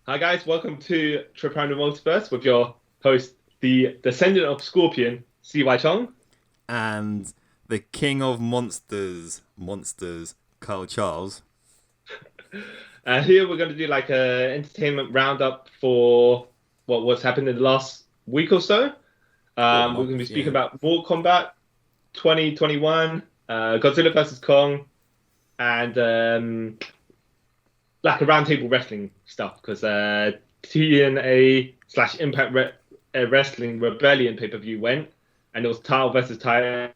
Hi guys, welcome to Trip Around the Multiverse with your host, the Descendant of Scorpion, CY Chong. And the king of monsters, Carl Charles. Here we're going to do like a entertainment roundup for what's happened in the last week or so. We're going to be speaking about Mortal Kombat 2021, Godzilla vs. Kong, and like a roundtable wrestling stuff because TNA/Impact Wrestling Rebellion pay-per-view went, and it was title versus title.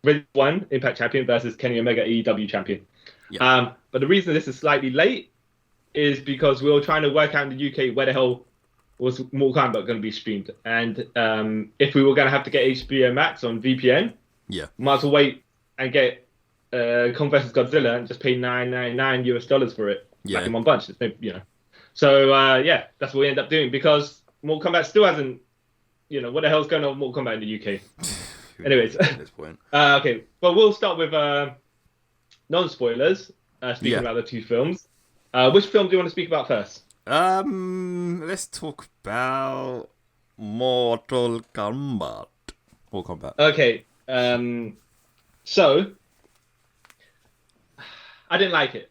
Rick won, Impact Champion versus Kenny Omega, AEW Champion. Yeah. But the reason this is slightly late is because we were trying to work out in the UK where the hell was Mortal Kombat going to be streamed, and if we were going to have to get HBO Max on VPN, might as well wait and get Kong vs Godzilla and just pay $9.99 for it, like in one bunch. So that's what we end up doing because Mortal Kombat still hasn't. What the hell's going on with Mortal Kombat in the UK? Anyways, at this point. Okay, well we'll start with non-spoilers. Speaking about the two films, which film do you want to speak about first? Let's talk about Mortal Kombat. Okay, so I didn't like it.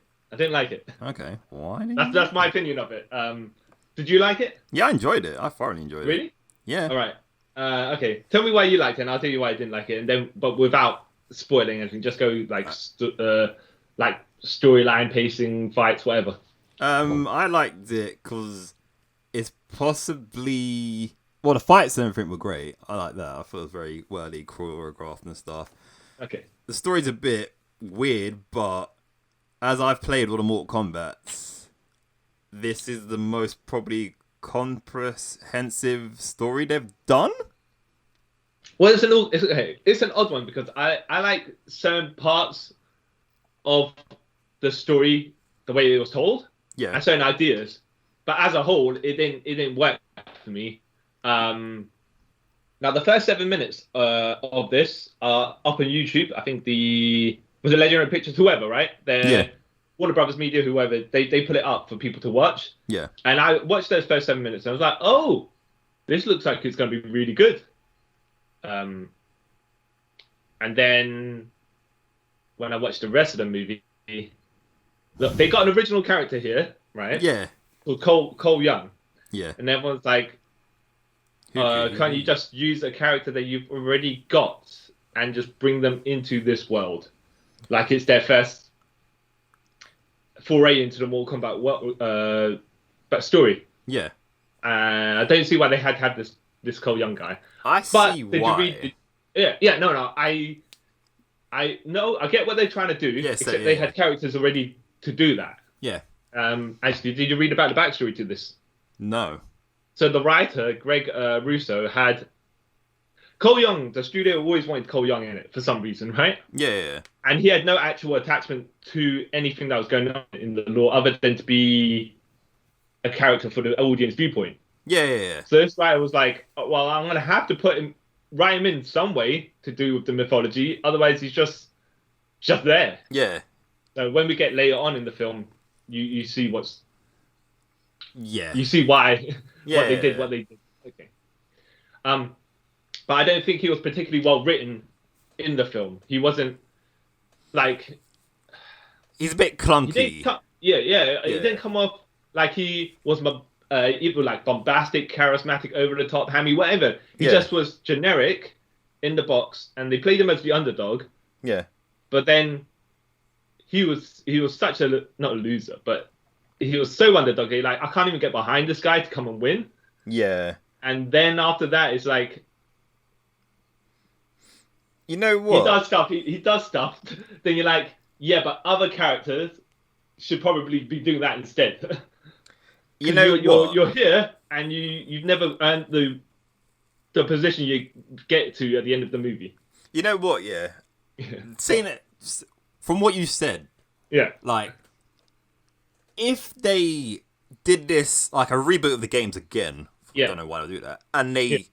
Okay, why? That's my opinion of it. Did you like it? Yeah, I enjoyed it. I thoroughly enjoyed it. Really? Yeah. All right. Okay. Tell me why you liked it, and I'll tell you why I didn't like it, and then, but without spoiling anything, just go like storyline, pacing, fights, whatever. I liked it because it's possibly the fights and everything were great. I like that. I thought it was very well choreographed and stuff. Okay. The story's a bit weird, but as I've played all the Mortal Kombats, this is the most probably comprehensive story they've done. Well, it's an odd one because I like certain parts of the story, the way it was told, and certain ideas, but as a whole, it didn't work for me. Now the first 7 minutes of this are up on YouTube. I think was it Legendary Pictures, whoever, right? Warner Brothers Media, whoever, they put it up for people to watch. Yeah. And I watched those first 7 minutes and I was like, oh, this looks like it's going to be really good. And then when I watched the rest of the movie, look, they got an original character here, right? Yeah. Called Cole Young. Yeah. And everyone's like, can't you just use a character that you've already got and just bring them into this world? Like it's their first foray into the Mortal Kombat story. Yeah. I don't see why they had to have this Cole Young guy. I see why. No. I know. I get what they're trying to do. Yes, except they had characters already to do that. Yeah. Actually, did you read about the backstory to this? No. So the writer, Greg Russo, had Cole Young. The studio always wanted Cole Young in it for some reason, right? Yeah. And he had no actual attachment to anything that was going on in the lore other than to be a character for the audience viewpoint. Yeah. So this writer was like, well, I'm going to have to write him in some way to do with the mythology. Otherwise, he's just there. Yeah. So when we get later on in the film, you see what's... Yeah. You see why, what they did. Okay. But I don't think he was particularly well written in the film. He wasn't like... He's a bit clunky. He didn't come off like he was either like bombastic, charismatic, over the top, hammy, whatever. He just was generic in the box, and they played him as the underdog. Yeah. But then he was such not a loser, but he was so underdoggy. Like, I can't even get behind this guy to come and win. Yeah. And then after that, it's like, you know what? He does stuff. Then you're like, yeah, but other characters should probably be doing that instead. You're here, and you've never earned the position you get to at the end of the movie. You know what? Yeah. Seeing it from what you said. Yeah. Like, if they did this like a reboot of the games again, I don't know why they'll do that, and they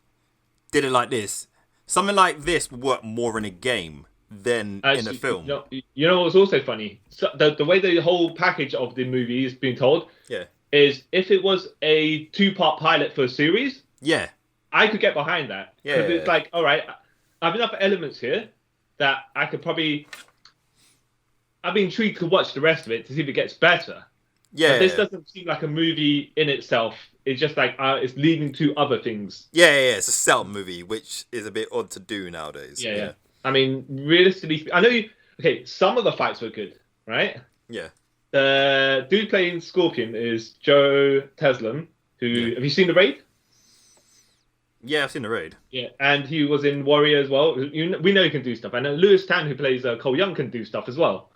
did it like this, something like this would work more in a game than in a film. You know what's also funny? So the way the whole package of the movie is being told, is if it was a 2-part pilot for a series, Yeah. I could get behind that. Yeah. Because it's like, all right, I have enough elements here that I could probably... I'd be intrigued to watch the rest of it to see if it gets better. Yeah. But this doesn't seem like a movie in itself. It's just like it's leading to other things. Yeah. It's a setup movie, which is a bit odd to do nowadays. Yeah. I mean, realistically, I know some of the fights were good, right? Yeah. The dude playing Scorpion is Joe Taslim, who... Have you seen The Raid? Yeah, I've seen The Raid. Yeah, and he was in Warrior as well. We know he can do stuff. And Lewis Tan, who plays Cole Young, can do stuff as well.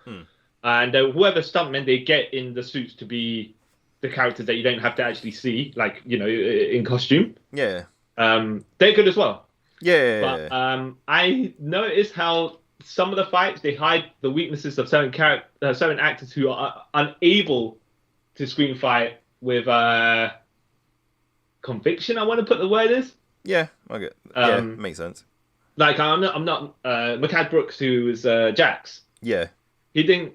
And whoever stuntmen they get in the suits to be the characters that you don't have to actually see, like, in costume. Yeah. They're good as well. Yeah. But I noticed how some of the fights, they hide the weaknesses of certain actors who are unable to screen fight with conviction, I want to put the word is. Yeah, I get. Yeah, makes sense. Like I'm not McCad Brooks, who was Jax. Yeah. He didn't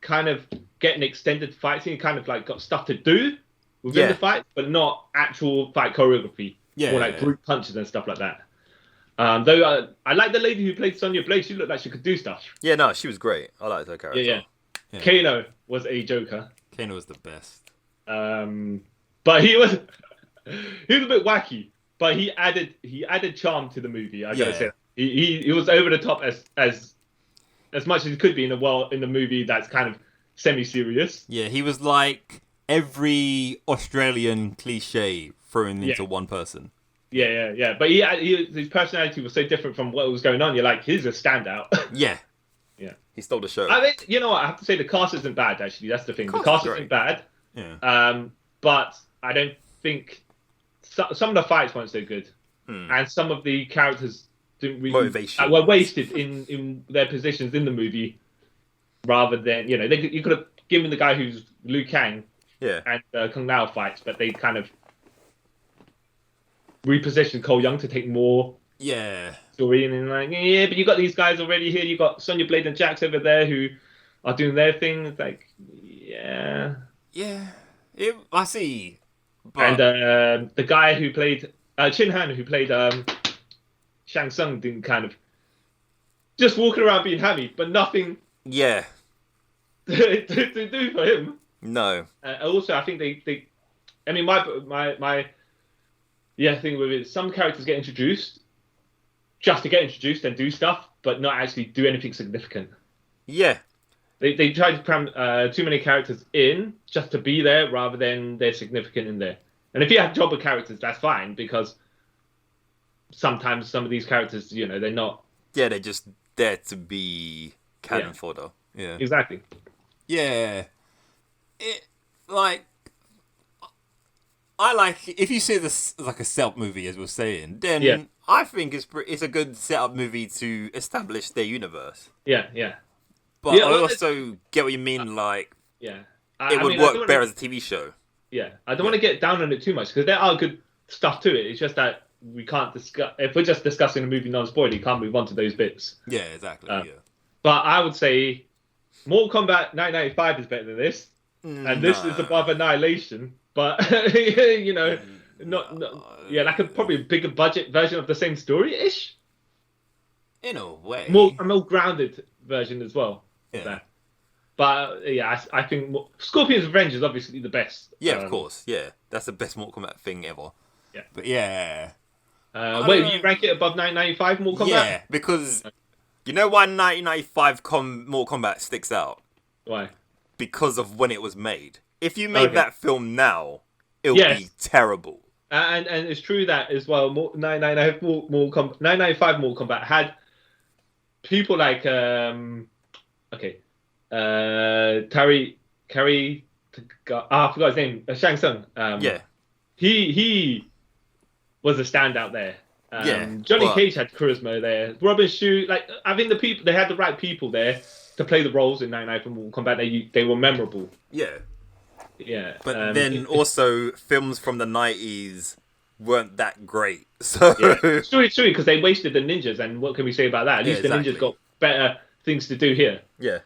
kind of get an extended fight scene. He kind of like got stuff to do within the fight, but not actual fight choreography. Yeah. Or like group punches and stuff like that. Though I like the lady who played Sonya Blade. She looked like she could do stuff. Yeah, no, she was great. I liked her character. Yeah. Kano was a joker. Kano was the best. But he was a bit wacky. But he added charm to the movie. I gotta say, he was over the top as much as he could be in the movie that's kind of semi-serious. Yeah, he was like every Australian cliche thrown into one person. Yeah. But his personality was so different from what was going on. You're like, he's a standout. Yeah. He stole the show. I mean, you know what? I have to say the cast isn't bad. Actually, that's the thing. The cast isn't bad. Yeah. But I don't think some of the fights weren't so good, and some of the characters didn't really were wasted in their positions in the movie, rather than you could have given the guy who's Liu Kang and Kung Lao fights, but they kind of repositioned Cole Young to take more story, and like but you got these guys already here. You got Sonya Blade and Jax over there who are doing their thing. It's like I see. But... And the guy who played Chin Han, who played Shang Tsung, didn't kind of just walking around being happy, but nothing. Yeah. to do for him. No. Also, I think they. I mean, my thing with it, some characters get introduced just to get introduced and do stuff, but not actually do anything significant. Yeah. They try to cram too many characters in just to be there rather than they're significant in there. And if you have jobber characters, that's fine, because sometimes some of these characters, they're not... Yeah, they're just there to be cannon fodder. Yeah. Exactly. Yeah. I like... If you see this like a setup movie, as we're saying, then I think it's a good setup movie to establish their universe. Yeah. But I also get what you mean, it would work better as a TV show. Yeah, I don't want to get down on it too much, because there are good stuff to it. It's just that we can't discuss... If we're just discussing a movie non-spoiler, you can't move on to those bits. Yeah, exactly, But I would say Mortal Kombat 1995 is better than this, and this is above Annihilation. But, like probably a bigger budget version of the same story-ish. In a way. A more grounded version as well. Yeah. But I think Scorpion's Revenge is obviously the best. Yeah, of course. Yeah, that's the best Mortal Kombat thing ever. Yeah. But yeah. Wait, you rank it above 1995 Mortal Kombat? Yeah, because you know why 1995 Mortal Kombat sticks out? Why? Because of when it was made. If you made that film now, it would be terrible. And it's true that as well. 995 Mortal Kombat had people like Carrie, I forgot his name. Shang Tsung. He was a standout there. Johnny Cage had charisma there. Robin Shue, I think they had the right people there to play the roles in 99 from Mortal Kombat. They were memorable. Yeah. Yeah. But then also films from the 90s weren't that great. So it's true because they wasted the ninjas, and what can we say about that? At least the ninjas got better things to do here. Yeah.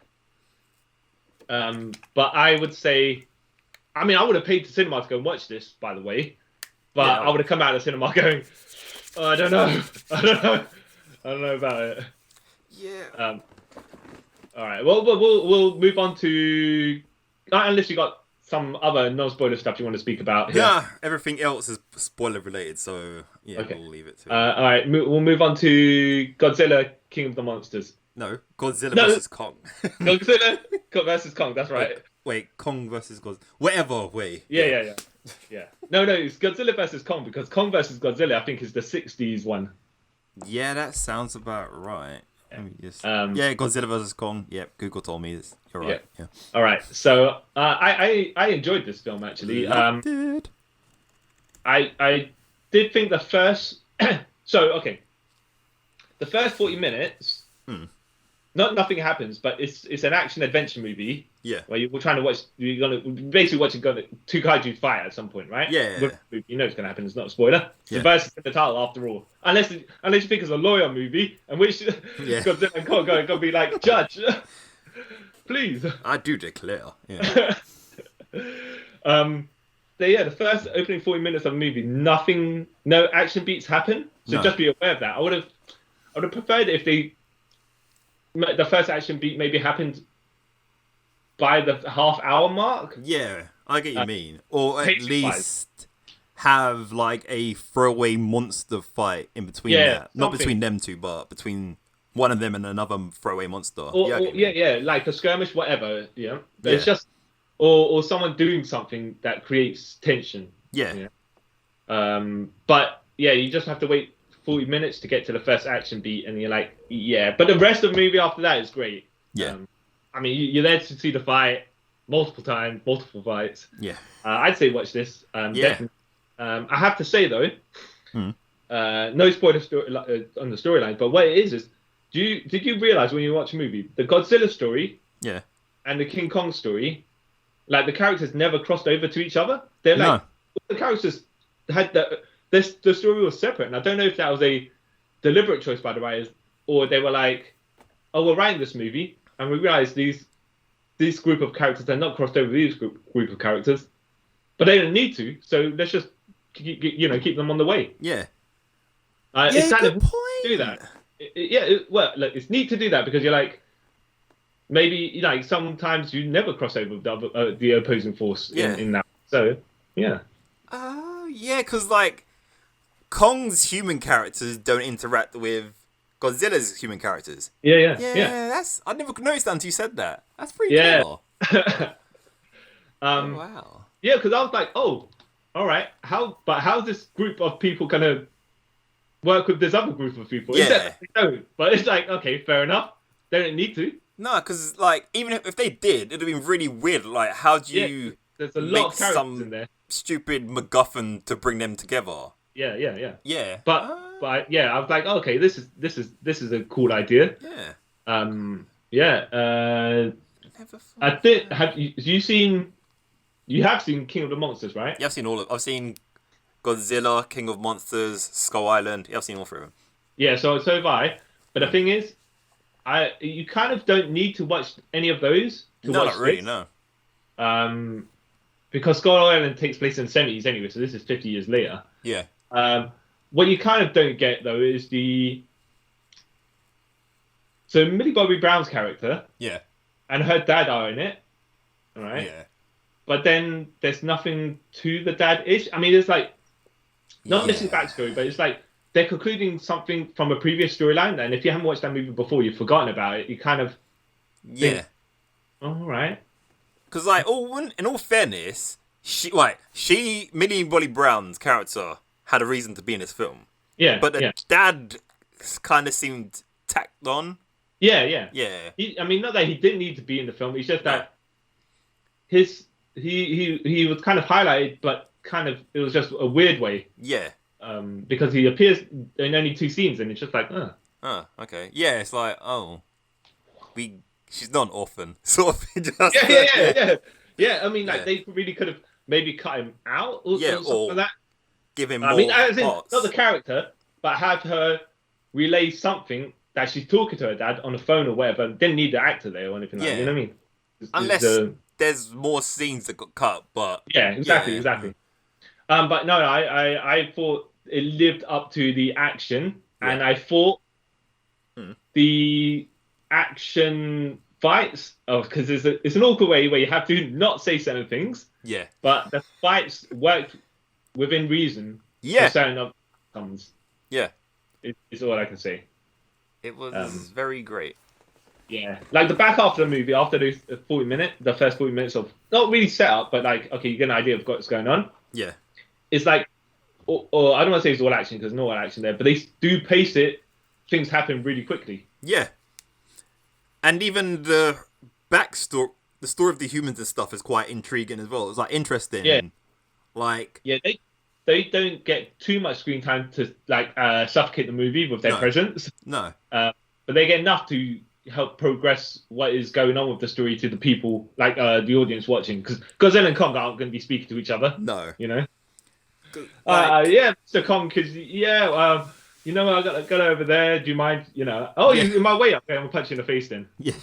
But I would say I mean, I would have paid to cinema to go and watch this, by the way, but Yeah. I would have come out of the cinema going, oh, I don't know, I don't know about it. Yeah. All right. Well, we'll move on to unless you got some other non-spoiler stuff you want to speak about here. Yeah, everything else is spoiler related, so yeah, Okay. we'll leave it to all right, we'll move on to Godzilla, King of the Monsters. No, Godzilla versus Kong. Godzilla versus Kong, that's right. Wait, Kong versus Godzilla. Whatever way. Yeah. No, it's Godzilla versus Kong, because Kong versus Godzilla, I think, is the 60s one. Yeah, that sounds about right. Yeah. Just, yeah, Godzilla versus Kong. Yep, Google told me this. You're right. Yeah. All right. So I enjoyed this film, actually. Did. I did think the first the first 40 minutes, nothing happens, but it's an action adventure movie. Yeah. Where you're trying to watch, you're gonna basically watching two kaiju fight at some point, right? Yeah. You know it's gonna happen. It's not a spoiler. It's Yeah. versus the title after all. Unless you think it's a lawyer movie, and which Godzilla and Kong gonna be like, Judge, please. I do declare. Yeah. The first opening 40 minutes of the movie, no action beats happen. So just be aware of that. I would have preferred if the first action beat maybe happened by the half-hour mark. Yeah, I get what you mean. Or at pacing-wise. least have like a throwaway monster fight in between that. Not between them two, but between one of them and another throwaway monster. Like a skirmish, whatever. Yeah. But it's just or someone doing something that creates tension. Yeah. But yeah, you just have to wait 40 minutes to get to the first action beat, and you're like, yeah. But the rest of the movie after that is great. Yeah. I mean, you're there to see the fight multiple times, multiple fights. Yeah. I'd say watch this. Definitely. I have to say though, no spoilers on the storyline, but what it is did you realize when you watch a movie, the Godzilla story, and the King Kong story, like the characters never crossed over to each other. They're like the characters had the story was separate, and I don't know if that was a deliberate choice by the writers, or they were like, oh, we're writing this movie, and we realize these group of characters are not crossed over with these group of characters, but they don't need to, so let's just keep them on the way. Yeah. It's kind good of point. do that. Look, it's neat to do that because you're like, maybe like sometimes you never cross over with the opposing force in that. So yeah. Yeah, because like Kong's human characters don't interact with Godzilla's human characters. Yeah. I never noticed that until you said that. That's pretty clever. Wow. Yeah, because I was like, oh, all right. How's this group of people gonna work with this other group of people? Yeah. They don't. But it's like, okay, fair enough. They don't need to. No, because like even if they did, it'd have been really weird. Like, how do you there's a make lot of characters some in there. stupid MacGuffin to bring them together? Yeah. Yeah. But I was like, okay, this is a cool idea. Yeah. I think you have seen King of the Monsters, right? Yeah, I've seen all of. I've seen Godzilla, King of Monsters, Skull Island. Yeah, I've seen all three of them. Yeah, so have I. But the thing is, you kind of don't need to watch any of those to watch not really, this. no. Because Skull Island takes place in the 70s anyway, so this is 50 years later. Yeah. What you kind of don't get, though, is so Millie Bobby Brown's character and her dad are in it, all right? Yeah. But then there's nothing to the dad-ish. I mean, it's like, not missing backstory, but it's like they're concluding something from a previous storyline, and if you haven't watched that movie before, you've forgotten about it, you kind of think, all right. Because, like, in all fairness, Millie Bobby Brown's character had a reason to be in this film. Yeah. But the dad kind of seemed tacked on. Yeah. Yeah. I mean, not that he didn't need to be in the film. It's just that he was kind of highlighted, but kind of it was just a weird way. Yeah. Because he appears in only 2 scenes, and it's just like, okay. Yeah, it's like, she's not an orphan, sort of. Yeah. I mean, like they really could have maybe cut him out or something like that. Give him more. I mean, as in, parts. not the character, but have her relay something that she's talking to her dad on the phone or whatever. Didn't need the actor there or anything like that. You know what I mean? Unless there's more scenes that got cut, but yeah, exactly. But no, I thought it lived up to the action, and I thought the action fights, because it's an awkward way where you have to not say certain things. Yeah. But the fights worked within reason. Yeah. For certain outcomes. Yeah. It's all I can say. It was very great. Yeah. Like the back half of the movie, after the first 40 minutes of, not really set up, but like, okay, you get an idea of what's going on. Yeah. It's like, or I don't want to say it's all action because no all action there, but they do pace it. Things happen really quickly. Yeah. And even the backstory, the story of the humans and stuff is quite intriguing as well. It's like interesting. Yeah. Like, yeah, they don't get too much screen time to like suffocate the movie with their presence. No. But they get enough to help progress what is going on with the story to the people, like the audience watching. Because Godzilla and Kong aren't going to be speaking to each other. No. You know. Like, yeah, Mr. Kong, because you know, I got over there. Do you mind? You know, you're in my way up there. I'm gonna punch you in the face then. Yeah.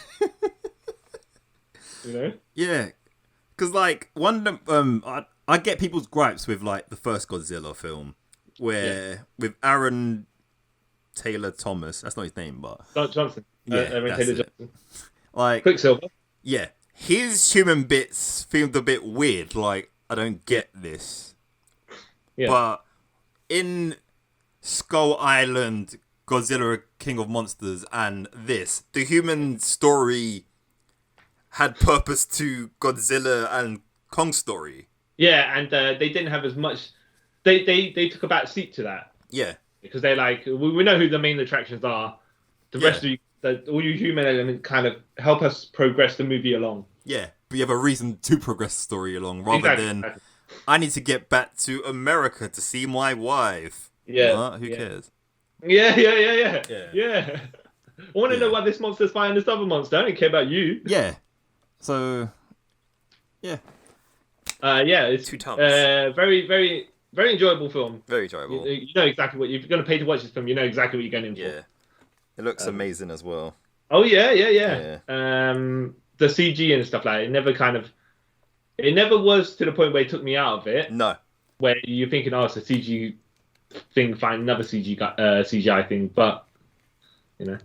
You know. Yeah, because like I get people's gripes with like the first Godzilla film, where with Aaron Taylor Thomas. That's not his name, but Johnson. Yeah, Aaron that's Taylor it. Johnson. Like Quicksilver. Yeah, his human bits seemed a bit weird. Like, I don't get this. Yeah. But in Skull Island, Godzilla, King of Monsters, and this, the human story had purpose to Godzilla and Kong's story. Yeah, and they didn't have as much. They took a back seat to that. Yeah. Because they're like, we know who the main attractions are. The rest of you, all you human element kind of help us progress the movie along. Yeah, but you have a reason to progress the story along rather than I need to get back to America to see my wife. Yeah. Who cares? Yeah. I want to know why this monster's fighting this other monster. I don't care about you. Yeah. So, yeah. It's 2 times. Very, very, very enjoyable film. Very enjoyable. You know exactly what you're going to pay to watch this film. You know exactly what you're going in for. Yeah. It looks amazing as well. Oh yeah. The CG and stuff like it, it never was to the point where it took me out of it. No. Where you're thinking, it's a CG thing, find another CGI thing, but you know,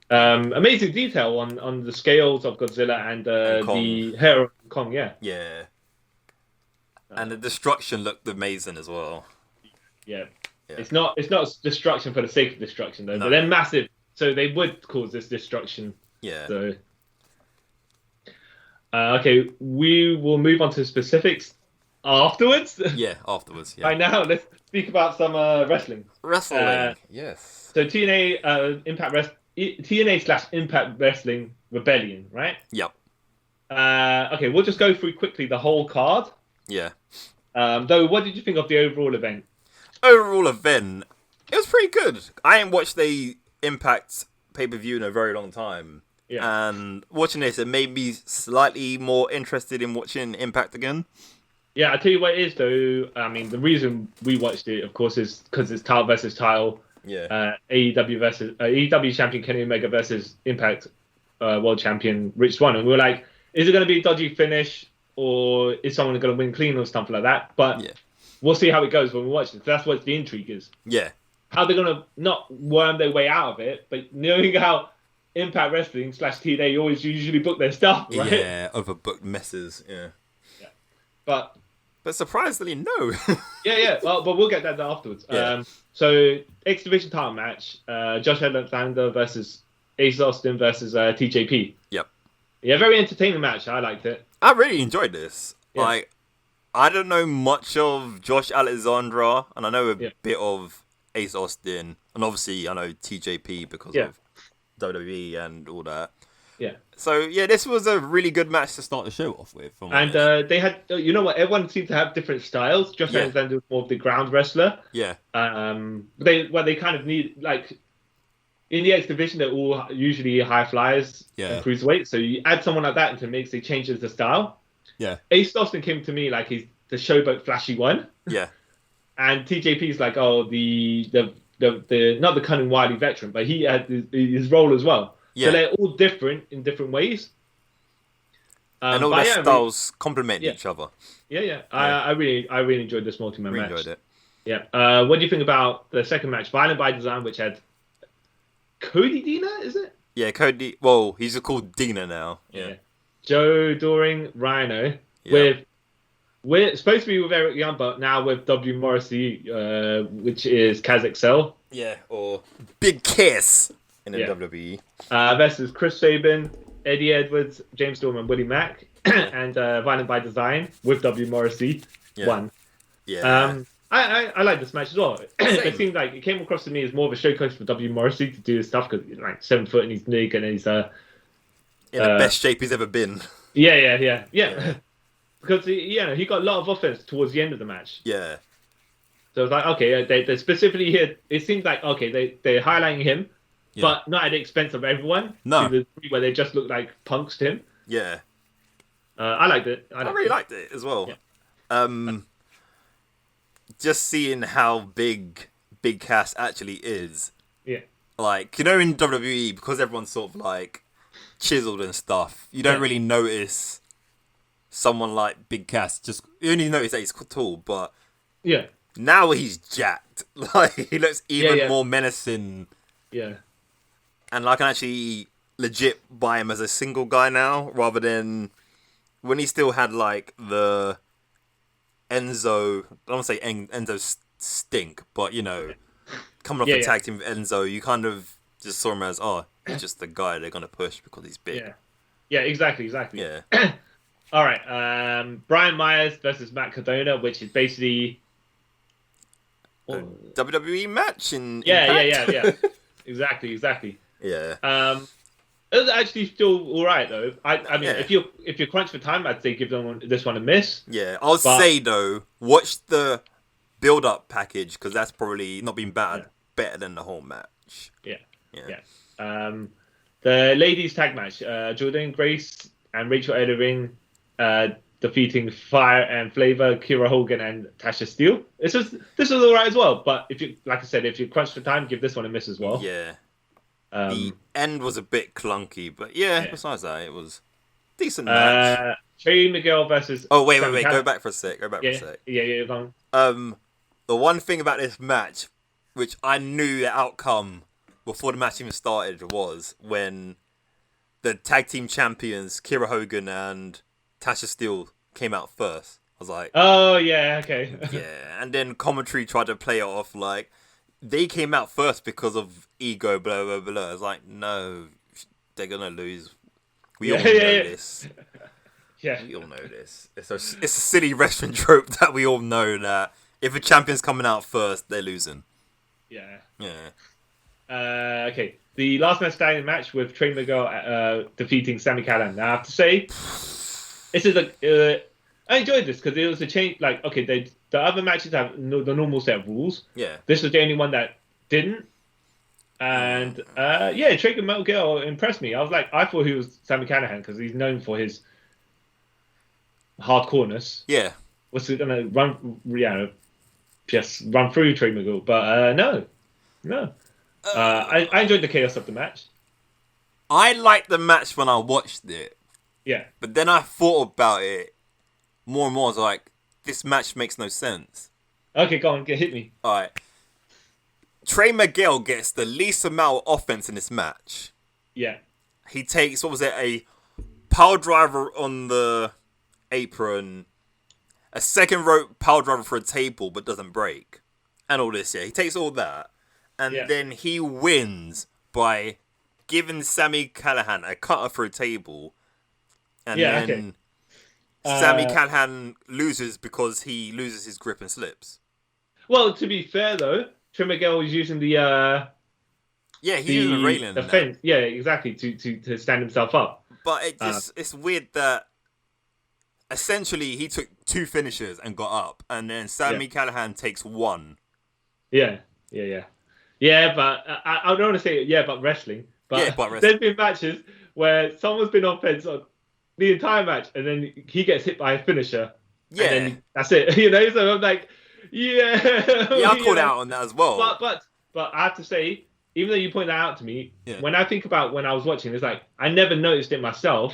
amazing detail on the scales of Godzilla and the hair of Kong. Yeah. And the destruction looked amazing as well. Yeah. It's not destruction for the sake of destruction though. No. But they're massive, so they would cause this destruction. Yeah. So, okay, we will move on to specifics afterwards. Yeah, afterwards. Yeah. Right now, let's speak about some wrestling. Yes. So TNA TNA/Impact Wrestling Rebellion, right? Yep. Okay, we'll just go through quickly the whole card. Yeah. Though, what did you think of the overall event? Overall event, it was pretty good. I ain't watched the Impact pay-per-view in a very long time. Yeah. And watching this, it made me slightly more interested in watching Impact again. Yeah, I'll tell you what it is, though. I mean, the reason we watched it, of course, is because it's title versus title. Yeah. AEW champion Kenny Omega versus Impact world champion Rich Swann. And we were like, is it going to be a dodgy finish or is someone going to win clean or something like that? But we'll see how it goes when we watch it. That's what the intrigue is. Yeah. How they're going to not worm their way out of it, but knowing how Impact Wrestling / TNA always usually book their stuff, right? Yeah, overbooked messes. Yeah. But surprisingly, no. yeah. Well, but we'll get that afterwards. Yeah. So X Division title match: Josh Alexander versus Ace Austin versus TJP. Yep. Yeah, very entertaining match. I liked it. I really enjoyed this. Yeah. Like, I don't know much of Josh Alexander, and I know a bit of Ace Austin, and obviously I know TJP because of WWE and all that. Yeah. So, yeah, this was a really good match to start the show off with. And they had, you know what, everyone seemed to have different styles. Josh Alexander was more of the ground wrestler. Yeah. They kind of need, like, in the X Division, they're all usually high flyers and cruiserweight. So you add someone like that into the mix, it changes the style. Yeah. Ace Austin came to me like he's the showboat flashy one. Yeah. And TJP's like, the not the cunning wily veteran, but he had his role as well. Yeah. So they're all different in different ways. And all but their styles complement each other. Yeah. I really enjoyed this multi-man match. Enjoyed it. Yeah. What do you think about the second match, Violent by Design, which had Cody Deaner, is it? Yeah, Cody. Well, he's called Deaner now. Yeah. Joe Doring, Rhino with. We're supposed to be with Eric Young, but now with W. Morrissey, which is Kaz XL. Yeah, or Big Kiss in the WWE. Versus Chris Sabin, Eddie Edwards, James Storm, and Willie Mack. And Violent by Design with W. Morrissey. Won. Yeah. I like this match as well. It seemed like it came across to me as more of a showcase for W. Morrissey to do his stuff because he's like 7 foot and he's big and he's in the best shape he's ever been. Yeah. Because he got a lot of offense towards the end of the match. Yeah. So it's like, okay, they specifically here. It seems like they're highlighting him, but not at the expense of everyone. No. Where they just look like punks to him. Yeah. I liked it. I really liked it as well. Yeah. Just seeing how big Cass actually is. Yeah. Like, in WWE, because everyone's sort of like chiseled and stuff, you don't really notice someone like Big Cass. You only notice that he's tall, but now he's jacked. Like, he looks even more menacing. Yeah. And I can actually legit buy him as a single guy now, rather than when he still had like the Enzo. I don't want to say Enzo stink, but coming off the tag team with Enzo, you kind of just saw him as he's just the guy they're gonna push because he's big. Yeah, exactly. Yeah. All right, Brian Myers versus Matt Cardona, which is basically a WWE match in Impact. Yeah. Exactly. Yeah. It was actually still all right though. I mean, if you're crunched for time, I'd say give this one a miss. Yeah, I'll say though, watch the build-up package because that's probably not been better than the whole match. Yeah. The ladies tag match, Jordan Grace and Rachel Ellering defeating Fire and Flavor, Kira Hogan and Tasha Steele. This was all right as well. But if you crunch for time, give this one a miss as well. Yeah. The end was a bit clunky, but besides that, it was a decent match. Trey Miguel versus. Oh wait! Go back for a sec. Yeah. Go on. The one thing about this match, which I knew the outcome before the match even started, was when the tag team champions Kira Hogan and Tasha Steele came out first. I was like, oh yeah, okay. Yeah, and then commentary tried to play it off like they came out first because of ego, blah blah blah. It's like, no, they're gonna lose. We all know this. Yeah, we all know this. It's a silly wrestling trope that we all know that if a champion's coming out first, they're losing. Yeah. Yeah. Okay. The last man standing match with Trey Miguel defeating Sami Callihan. Now I have to say, this is I enjoyed this because it was a change. Like, okay, the other matches have the normal set of rules. Yeah. This was the only one that didn't. And Trey Miguel impressed me. I thought he was Sami Callihan because he's known for his hardcoreness. Yeah. Was he gonna just run through Trey Miguel? But no. I enjoyed the chaos of the match. I liked the match when I watched it. Yeah. But then I thought about it more and more. I was like, this match makes no sense. Okay, go on, hit me. Alright. Trey Miguel gets the least amount of offense in this match. Yeah. He takes, a power driver on the apron, a second rope power driver for a table but doesn't break, and all this. Yeah, he takes all that, and then he wins by giving Sami Callihan a cutter for a table, and then Sami Callihan loses because he loses his grip and slips. Well, to be fair though, Trey Miguel was using the he's using the railing, the fence. Yeah, exactly, to stand himself up. But it's weird that essentially he took 2 finishes and got up, and then Sami Callihan takes 1. Yeah, but I don't want to say but wrestling. But there's been matches where someone's been on fence on the entire match, and then he gets hit by a finisher. Yeah, and then that's it. So I'm like, I called out on that as well. But I have to say, even though you point that out to me, when I think about when I was watching, it's like I never noticed it myself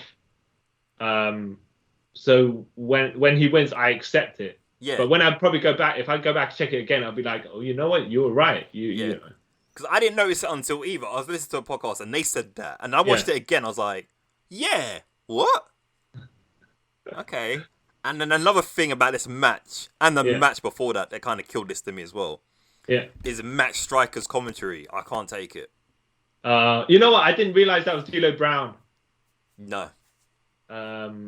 So when he wins, I accept it. Yeah. But when I probably go back, if I go back and check it again, I'll be like, oh, you know what? You were right. You know. Because I didn't notice it until either. I was listening to a podcast and they said that. And I watched it again. I was like, yeah, what? Okay. And then another thing about this match and the match before that kind of killed this to me as well. Yeah. Is Matt Striker's commentary. I can't take it. You know what? I didn't realize that was D'Lo Brown. No.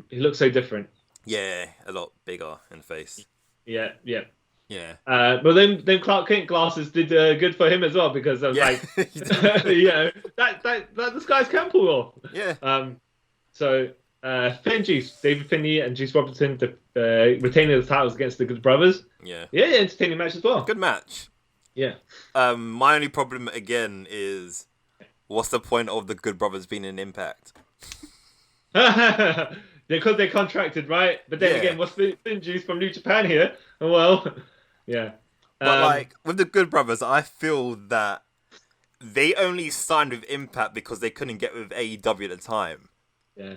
He looks so different. Yeah, a lot bigger in the face. Yeah. But then Clark Kent glasses did good for him as well because I was like, that this guy's can pull off. Yeah. So David Finlay and Juice Robinson retaining the titles against the Good Brothers. Yeah. Yeah, entertaining match as well. Good match. Yeah. My only problem again is, what's the point of the Good Brothers being in Impact? Because they're contracted, right? But then again, what's Finn Juice from New Japan here? Well, yeah. But with the Good Brothers, I feel that they only signed with Impact because they couldn't get with AEW at the time. Yeah.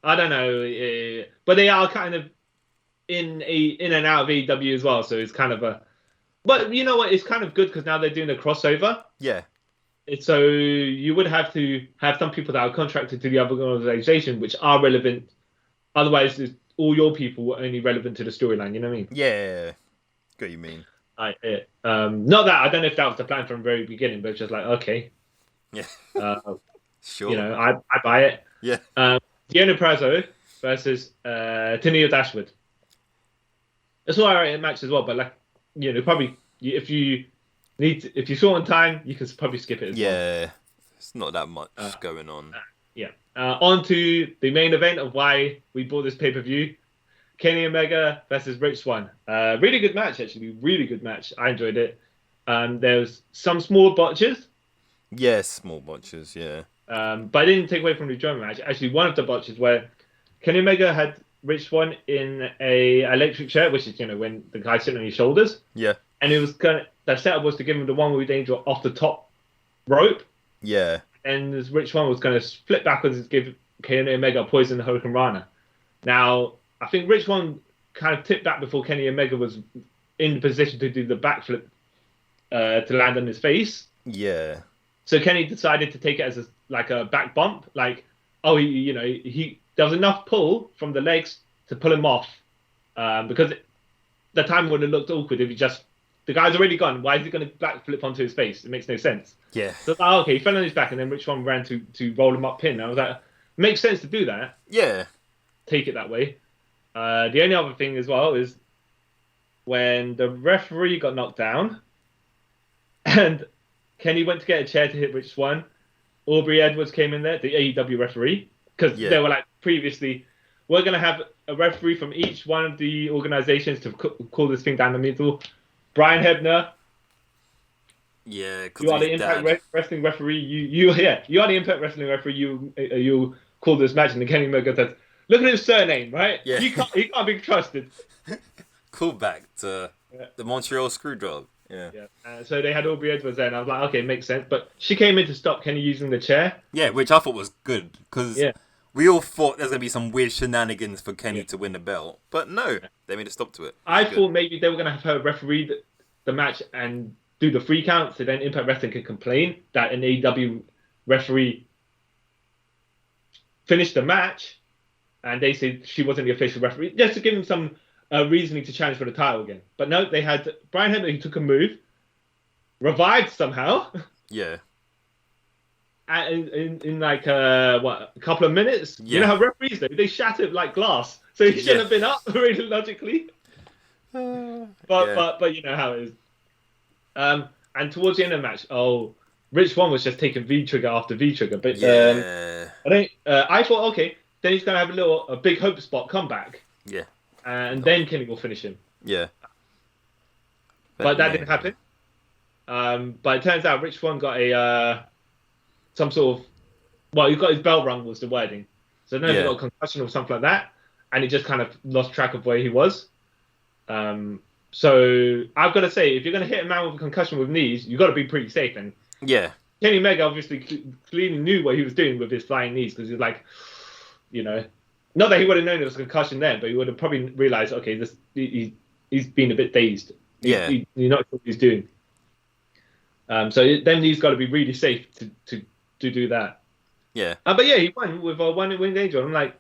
I don't know, but they are kind of in and out of AEW as well, so it's kind of a. But you know what? It's kind of good because now they're doing a crossover. Yeah. So you would have to have some people that are contracted to the other organization, which are relevant. Otherwise, all your people were only relevant to the storyline. You know what I mean? Yeah. Good, you mean? Not that I don't know if that was the plan from the very beginning, but it's just like okay. Yeah. Sure. You know, I buy it. Yeah. Deonna Purrazzo versus Tennille Dashwood. It's all right in match as well, but like probably if you saw on time, you can probably skip it as well. Yeah, it's not that much going on. On to the main event of why we bought this pay-per-view. Kenny Omega versus Rich Swann. Really good match, actually. Really good match. I enjoyed it. There was some small botches. Yes, small botches, yeah. But I didn't take away from the enjoyment match. Actually, one of the botches where Kenny Omega had Rich Swann in a electric chair, which is, when the guy's sitting on his shoulders. Yeah. And it was the setup was to give him the one with danger off the top rope. Yeah. And this Rich Swann was going to flip backwards and give Kenny Omega a poison Hurricane Rana. Now, I think Rich Swann kind of tipped back before Kenny Omega was in the position to do the backflip to land on his face. Yeah. So Kenny decided to take it as a back bump. Like, he there was enough pull from the legs to pull him off. Because the time would have looked awkward if he the guy's already gone. Why is he going to backflip onto his face? It makes no sense. Yeah. So okay, he fell on his back, and then Rich Swann ran to roll him up pin. I was like, makes sense to do that. Yeah. Take it that way. The only other thing as well is when the referee got knocked down, and Kenny went to get a chair to hit Rich Swann. Aubrey Edwards came in there, the AEW referee, because they were like previously, we're going to have a referee from each one of the organizations to call this thing down the middle. Brian Hebner. Yeah, you are the Impact Wrestling referee. You are the Impact Wrestling referee. You call this match, and then Kenny Omega says, "Look at his surname, right? Yeah. He can't be trusted." Call back to the Montreal Screwjob. Yeah. So they had Aubrey Edwards there, and I was like, okay, makes sense. But she came in to stop Kenny using the chair. Yeah, which I thought was good because we all thought there's gonna be some weird shenanigans for Kenny to win the belt, but no, they made a stop to it. I thought maybe they were gonna have her referee the match and do the 3 count, so then Impact Wrestling could complain that an AEW referee finished the match, and they said she wasn't the official referee, just to give him some reasoning to challenge for the title again. But no, they had Brian Hebner, who took a move, revived somehow. Yeah. In like a couple of minutes. Yeah. You know how referees do? They shattered like glass, so he shouldn't have been up really logically. But you know how it is. And towards the end of the match, Rich Swann was just taking V trigger after V trigger. But I thought, okay, then he's gonna have a big hope spot comeback. Yeah. And then Kenny will finish him. Yeah. But that didn't happen. But it turns out Rich Swann got some sort of, he got his bell rung was the wording. So I don't know if he got a concussion or something like that, and he just kind of lost track of where he was. So I've got to say, if you're going to hit a man with a concussion with knees, you've got to be pretty safe. And Kenny Omega obviously clearly knew what he was doing with his flying knees because he's like, not that he would have known it was a concussion then, but he would have probably realized, okay, he's been a bit dazed. He's not sure what he's doing. So then he's got to be really safe to do that. Yeah. But yeah, he won with a one-win angel. I'm like,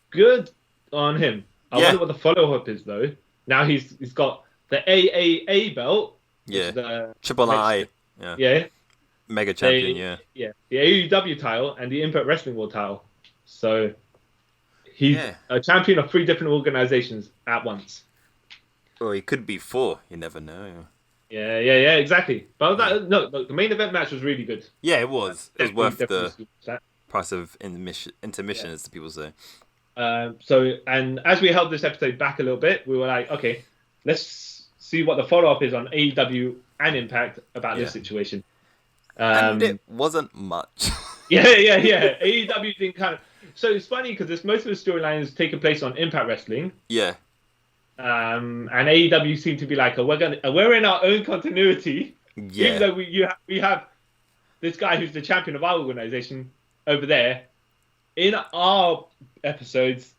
good on him. I wonder what the follow-up is though. Now he's got the AAA belt. Yeah. The Triple I. Yeah. Yeah. Mega champion. Yeah. The AEW title and the Impact Wrestling World title. So he's a champion of 3 different organizations at once. Or he could be 4. You never know. Yeah, exactly. But the main event match was really good. Yeah, it was. It was worth the price of intermission, as the people say. So, and as we held this episode back a little bit, we were like, okay, let's see what the follow-up is on AEW and Impact about this situation. And it wasn't much. Yeah. AEW didn't kind of... So it's funny because most of the storylines taking place on Impact Wrestling. Yeah. And AEW seemed to be like, we're in our own continuity. Yeah. Even though we have this guy who's the champion of our organization over there. In our episodes,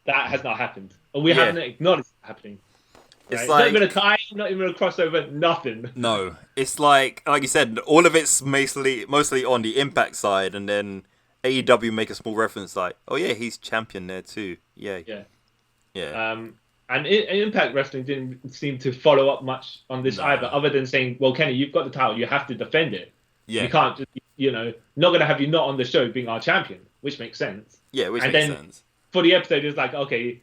that has not happened. Or we haven't acknowledged it happening. Right? It's like, not even a tie, not even a crossover, nothing. No. It's like you said, all of it's mostly on the Impact side, and then AEW make a small reference like, oh yeah, he's champion there too. Yeah. And Impact Wrestling didn't seem to follow up much on this either, other than saying, well, Kenny, you've got the title, you have to defend it. Yeah. You can't just, not going to have you not on the show being our champion, which makes sense. Yeah, which makes sense. For the episode, it's like, okay,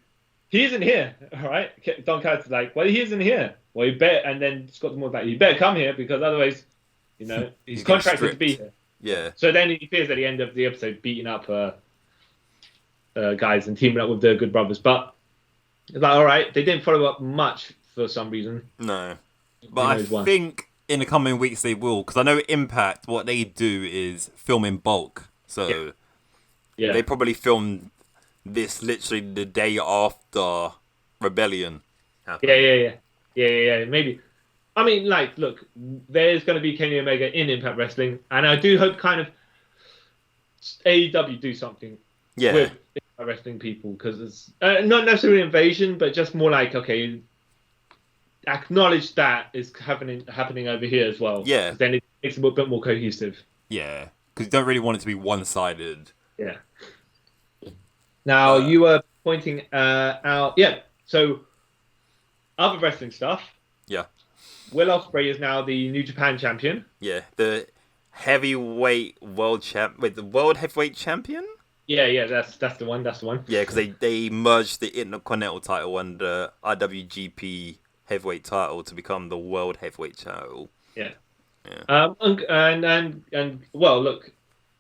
he isn't here, all right? Don Callis like, well, he isn't here. Well, you better, and then Scott Moore like, you better come here because otherwise, he's contracted to be here. Yeah. So then he appears at the end of the episode beating up guys and teaming up with the Good Brothers. But it's like, all right, they didn't follow up much for some reason. No. But I think in the coming weeks they will, because I know Impact, what they do is film in bulk. So they probably filmed this literally the day after Rebellion happened. Yeah, maybe. I mean, like, look, there's going to be Kenny Omega in Impact Wrestling, and I do hope kind of AEW do something with Impact Wrestling people, because it's not necessarily invasion, but just more like, okay, acknowledge that is happening over here as well. Yeah. Then it makes it a bit more cohesive. Yeah, because you don't really want it to be one-sided. Yeah. Now, you were pointing out... Yeah, so other wrestling stuff. Yeah. Will Ospreay is now the New Japan champion. Yeah, the heavyweight world the world heavyweight champion? Yeah, that's the one. Yeah, because they merged the Intercontinental title and the IWGP heavyweight title to become the world heavyweight title. Yeah. And well, look,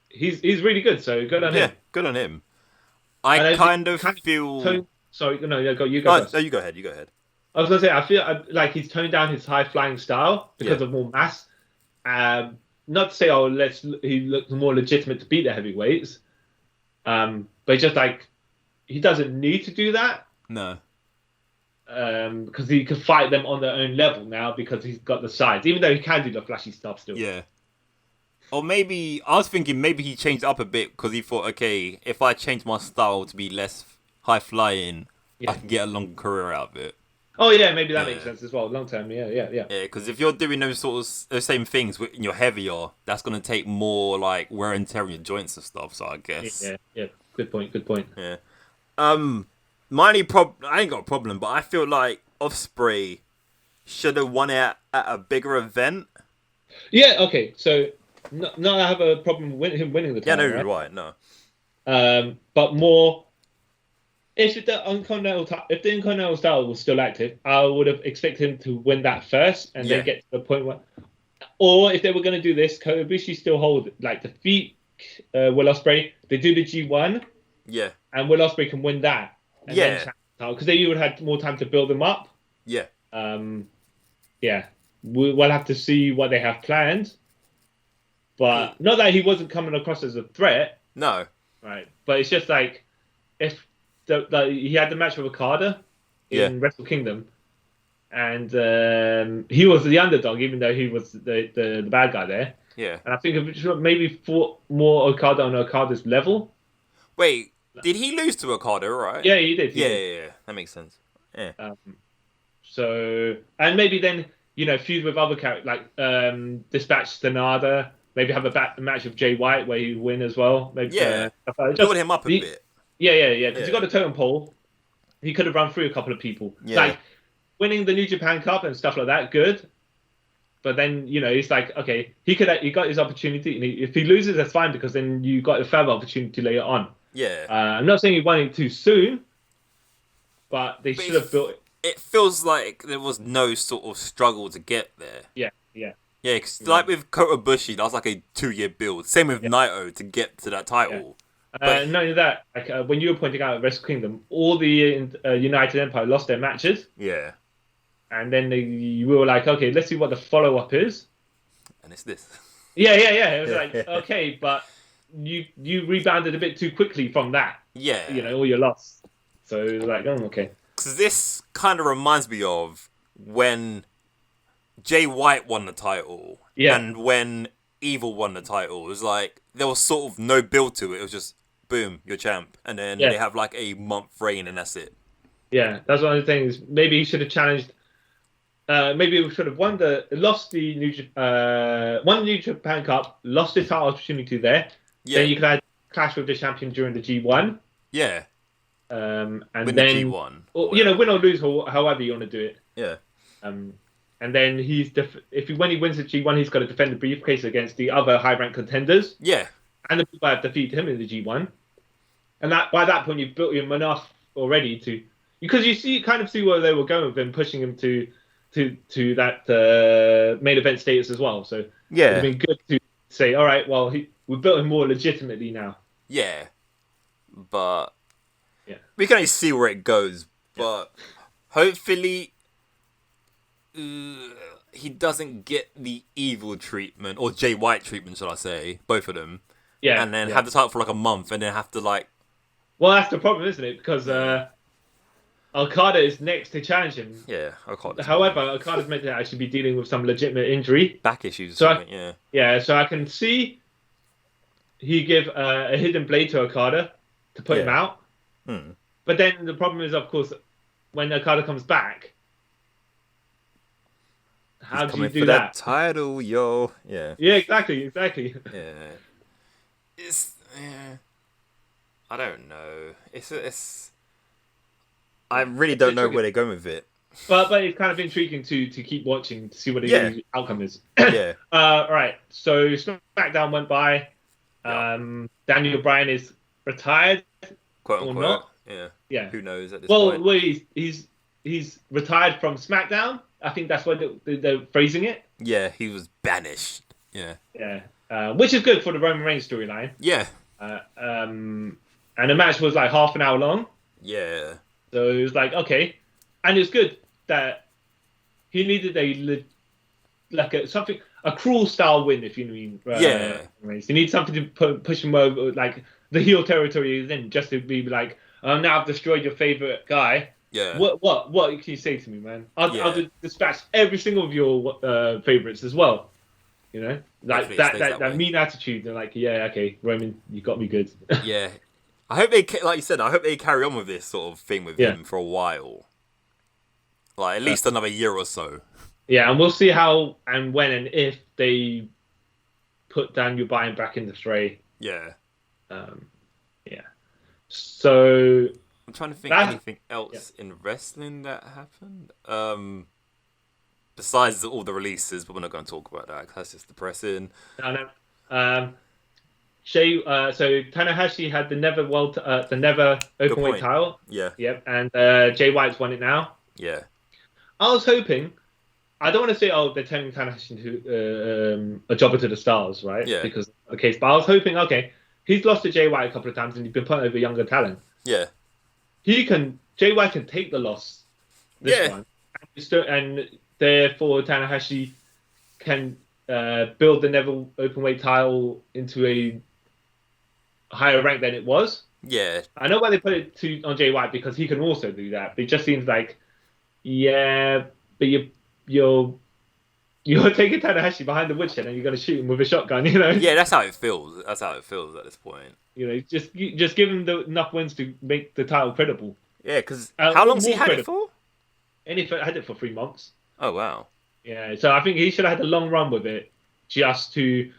he's really good. So good on him. Yeah, good on him. I kind of feel. Sorry, no, you go. No, you go ahead. I was gonna say I feel like he's toned down his high flying style because of more mass. Not to say he looks more legitimate to beat the heavyweights. But it's just like he doesn't need to do that. No. Because he can fight them on their own level now because he's got the size. Even though he can do the flashy stuff still. Yeah. Or maybe I was thinking maybe he changed up a bit because he thought, okay, if I change my style to be less high flying, I can get a longer career out of it. Oh yeah, maybe that makes sense as well. Long term, yeah. Yeah, because if you're doing those same things and you're heavier, that's gonna take more like wear and tear on your joints and stuff. So I guess. Yeah. Good point. Yeah. My only I ain't got a problem, but I feel like Ospreay should have won it at a bigger event. Yeah. Okay. So not I have a problem with him winning the title. Yeah, no, right? No. But more. If the Intercontinental style was still active, I would have expected him to win that first and then get to the point where... Or if they were going to do this, Kobayashi still hold, defeat Will Ospreay. They do the G1. Yeah. And Will Ospreay can win that. Because then you would have had more time to build them up. Yeah. We'll have to see what they have planned. But not that he wasn't coming across as a threat. No. Right. But it's just like, if... he had the match with Okada in Wrestle Kingdom, and he was the underdog, even though he was the bad guy there. Yeah. And I think maybe fought more Okada on Okada's level. Wait, Did he lose to Okada, right? Yeah, he did. Yeah. That makes sense. Yeah. So, and maybe then, feud with other characters, like Dispatch Sanada, maybe have a match with Jay White where you win as well. Maybe, build him up a bit. Yeah, because he got a totem pole. He could have run through a couple of people. Yeah. Like, winning the New Japan Cup and stuff like that, good. But then, he's like, okay, he got his opportunity. And if he loses, that's fine, because then you got a further opportunity later on. Yeah. I'm not saying he won it too soon, but they should have built it. It feels like there was no sort of struggle to get there. Yeah. Yeah, because like with Kota Ibushi, that was like a 2-year build. Same with Naito to get to that title. Not only that, like when you were pointing out at Wrestle Kingdom, all the United Empire lost their matches. Yeah. And then we were like, okay, let's see what the follow-up is. And it's this. Yeah. It was like, okay, but you rebounded a bit too quickly from that. Yeah. All your loss. So it was like, oh, okay. Because this kind of reminds me of when Jay White won the title. Yeah. And when Evil won the title. It was like, there was sort of no build to it. It was just, boom, you're champ. And then they have like a month reign and that's it. Yeah, that's one of the things. Maybe he should have challenged. Maybe we should have won the New Japan Cup, lost his title opportunity there. Yeah. Then you could have clash with the champion during the G1. Yeah. And win then the G1. Or, win or lose, however you want to do it. Yeah. And then when he wins the G1, he's got to defend the briefcase against the other high-ranked contenders. Yeah. And the people have defeated him in the G1. And by that point, you've built him enough already because you kind of see where they were going with him, pushing him to that main event status as well. So it'd been good to say, all right, well, we built him more legitimately now. Yeah. But we can only see where it goes. But hopefully he doesn't get the Evil treatment, or Jay White treatment, should I say, both of them. Yeah. And then have the title for like a month and then have to like... Well, that's the problem, isn't it? Because Okada is next to challenge him. Yeah, Okada. However, Okada's meant to actually be dealing with some legitimate injury. Back issues. So so I can see he give a hidden blade to Okada to put him out. But then the problem is, of course, when Okada comes back, how do you do that? Title, yo. Yeah. Yeah, exactly. Yeah. I don't know. It's. I really don't know where they're going with it. But it's kind of intriguing to keep watching to see what the outcome is. Yeah. All right. So SmackDown went by. Daniel Bryan is retired, quote unquote. Or not. Yeah. Who knows at this point? Well, he's retired from SmackDown. I think that's why they're phrasing it. Yeah, he was banished. Yeah. Yeah. Which is good for the Roman Reigns storyline. Yeah. And the match was like half an hour long. Yeah. So it was like, okay. And it's good that he needed a cruel style win, if you mean. He needs something to push him over, like the heel territory he's in, just to be like, now I've destroyed your favorite guy. Yeah. What can you say to me, man? I'll dispatch every single of your favorites as well. Like that mean attitude. They're like, yeah, okay, Roman, you got me good. Yeah. I hope like you said, I hope they carry on with this sort of thing with him for a while. Like, at least another year or so. Yeah, and we'll see how and when and if they put Daniel Bryan back in the fray. Yeah. So... I'm trying to think anything else in wrestling that happened. Besides all the releases, but we're not going to talk about that because that's just depressing. No. So Tanahashi had the never openweight title. Yeah. Yep. And Jay White's won it now. Yeah. I was hoping. I don't want to say, they're turning Tanahashi into a jobber to the stars, right? Yeah. Because the case, but I was hoping, okay, he's lost to Jay White a couple of times and he's been put over younger talent. Yeah. Jay White can take the loss this one. And therefore Tanahashi can build the Neville Openweight title into a higher rank than it was. Yeah. I know why they put it on Jay White, because he can also do that. But it just seems like, but you're you're taking Tanahashi behind the woodshed and you're going to shoot him with a shotgun, you know? Yeah, that's how it feels. That's how it feels at this point. You know, just give him enough wins to make the title credible. Yeah, because how long's he had credible. it for? And he had it for 3 months. Oh, wow. Yeah, so I think he should have had a long run with it just to...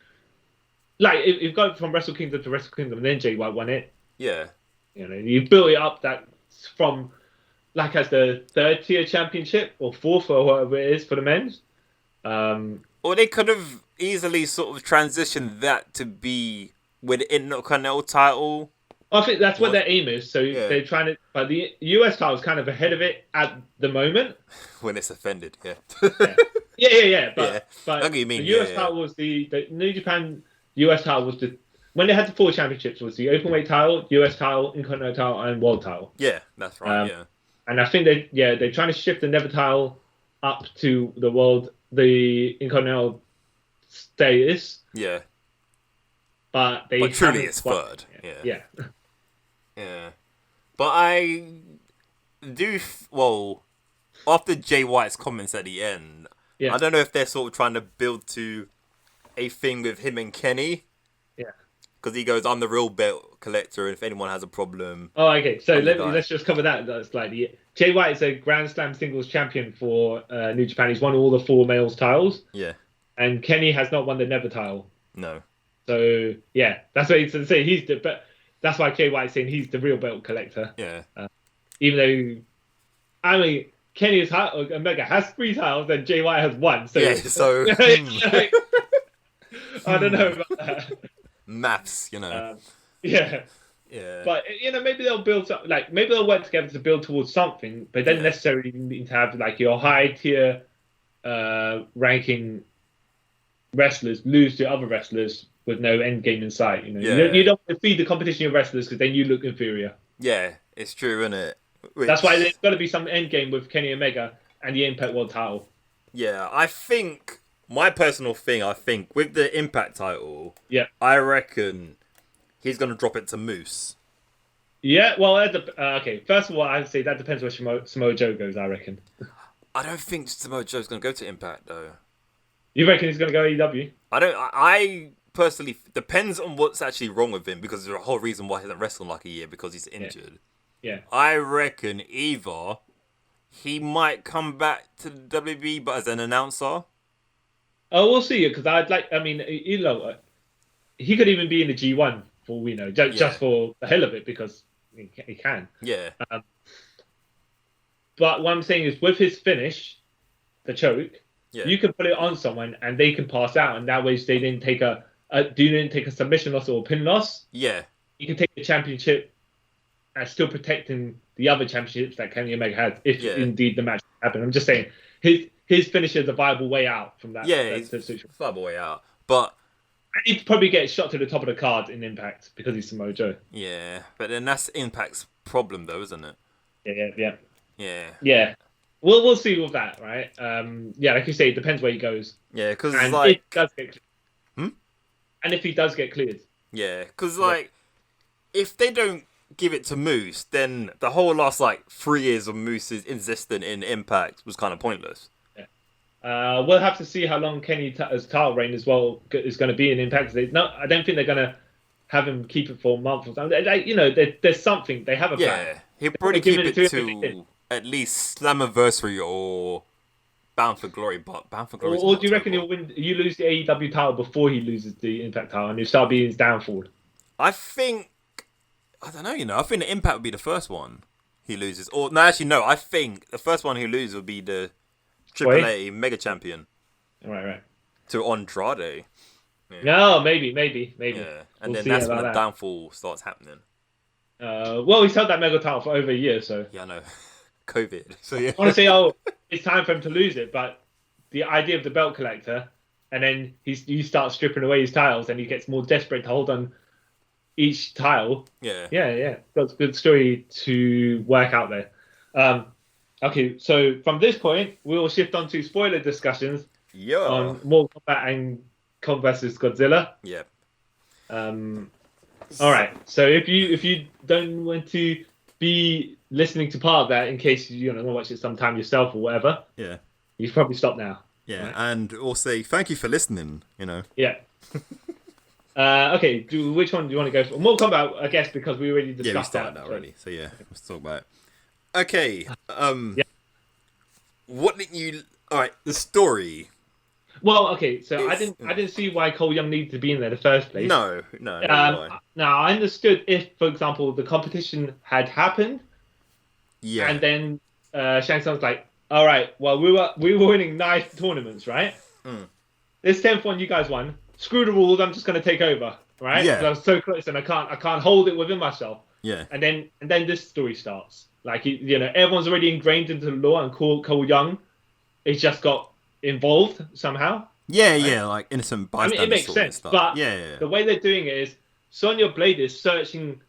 Like, if you've gone from Wrestle Kingdom to Wrestle Kingdom and then Jay White won it. Yeah. You know, you built it up that from, like, as the 3rd tier championship or 4th or whatever it is for the men's. Or they could have easily sort of transitioned that to be with the Intercontinental title. I think that's what their aim is. So they're trying to... But the US title is kind of ahead of it at the moment. When it's offended, yeah. Yeah. But I get you mean, the US title was the New Japan US title was the... When they had the 4 championships, it was the Openweight title, US title, Intercontinental title, and World title. Yeah, that's right, And I think they're trying to shift the Never title up to the World, the Intercontinental status. Yeah. But truly it's 3rd. Yeah. Yeah. But I do... Well, after Jay White's comments at the end, I don't know if they're sort of trying to build to a thing with him and Kenny. Yeah. Because he goes, I'm the real belt collector, and if anyone has a problem... Oh, okay. So let's just cover that slightly. Jay White is a Grand Slam singles champion for New Japan. He's won all the 4 males titles. Yeah. And Kenny has not won the Never title. No. So, yeah. That's what he's saying. But that's why Jay White's saying he's the real belt collector. Yeah. Even though... I mean... Kenny Omega has 3 titles, and Jay White has 1. So yeah, so... I don't know about that. Maths, you know. Yeah. But, you know, maybe they'll build up, like, maybe they'll work together to build towards something, but they don't necessarily need to have, like, your high tier ranking wrestlers lose to other wrestlers with no end game in sight. You know, you don't want to feed the competition of wrestlers because then you look inferior. Yeah, it's true, isn't it? That's why there's got to be some end game with Kenny Omega and the Impact World title. Yeah, I think my personal thing. With the Impact title, I reckon he's gonna drop it to Moose. Yeah, well, okay. First of all, I'd say that depends where Samoa Joe goes. I reckon. I don't think Samoa Joe's gonna go to Impact though. You reckon he's gonna go AEW? I personally depends on what's actually wrong with him because there's a whole reason why he hasn't wrestled like a year because he's injured. Yeah. I reckon either he might come back to the WWE, but as an announcer. Oh, we'll see. Because you know, he could even be in the G1 for all we know, just for the hell of it, because he can. Yeah. But what I'm saying is, with his finish, the choke, you can put it on someone and they can pass out, and that way they didn't take a submission loss or a pin loss. Yeah. You can take the championship and still protecting the other championships that Kenny Omega has, if indeed the match happened. I'm just saying, his finish is a viable way out from that. Yeah, it's a viable way out. But he'd probably get shot to the top of the card in Impact because he's Samoa Joe. Yeah, but then that's Impact's problem, though, isn't it? Yeah. We'll see with that, right? Like you say, it depends where he goes. Yeah, because and if he does get cleared. Yeah, because if they don't give it to Moose, then the whole last 3 years of Moose's existence in Impact was kind of pointless. Yeah. We'll have to see how long Kenny's title reign as well is going to be in Impact. I don't think they're going to have him keep it for a month or something. There's something. They have a plan. Yeah, he'll probably keep it to at least Slammiversary or Bound for Glory. But Bound for Glory. Or do you reckon he'll win? You lose the AEW title before he loses the Impact title, and he'll start being his downfall? I don't know. I think the Impact would be the first one he loses. Or no, actually no. I think the first one he loses would be the AAA Mega Champion. Right. To Andrade. Yeah. No, maybe. Yeah, and then that's when the downfall starts happening. Well, he's held that Mega title for over a year, so. Yeah, I know. COVID. So yeah. I want to say, it's time for him to lose it, but the idea of the belt collector, and then you start stripping away his titles, and he gets more desperate to hold on each title. Yeah. That's a good story to work out there. Okay, so from this point, we'll shift on to spoiler discussions on Mortal Kombat and Kong vs. Godzilla. Yeah. All right. So if you don't want to be listening to part of that in case you want to watch it sometime yourself or whatever, yeah, you should probably stop now. Yeah, right? and also thank you for listening. Yeah. Okay. Which one do you want to go for? Mortal Kombat, I guess, because we already discussed Yeah, we started that already. So yeah, let's talk about it. Okay. Yeah. What did you? All right, the story. Well, okay. So I didn't see why Cole Young needed to be in there in the first place. No, why? Now I understood if, for example, the competition had happened. Yeah. And then Shang Tsung's like, all right, well, we were winning 9 tournaments, right? This 10th one you guys won. Screw the rules. I'm just going to take over, right? Yeah. Because I was so close and I can't hold it within myself. Yeah. And then this story starts. Like, everyone's already ingrained into the law, and Cole Young, it's just got involved somehow. Yeah, right? Yeah, like innocent bystander. I mean, it makes sense, but the way they're doing it is Sonya Blade is searching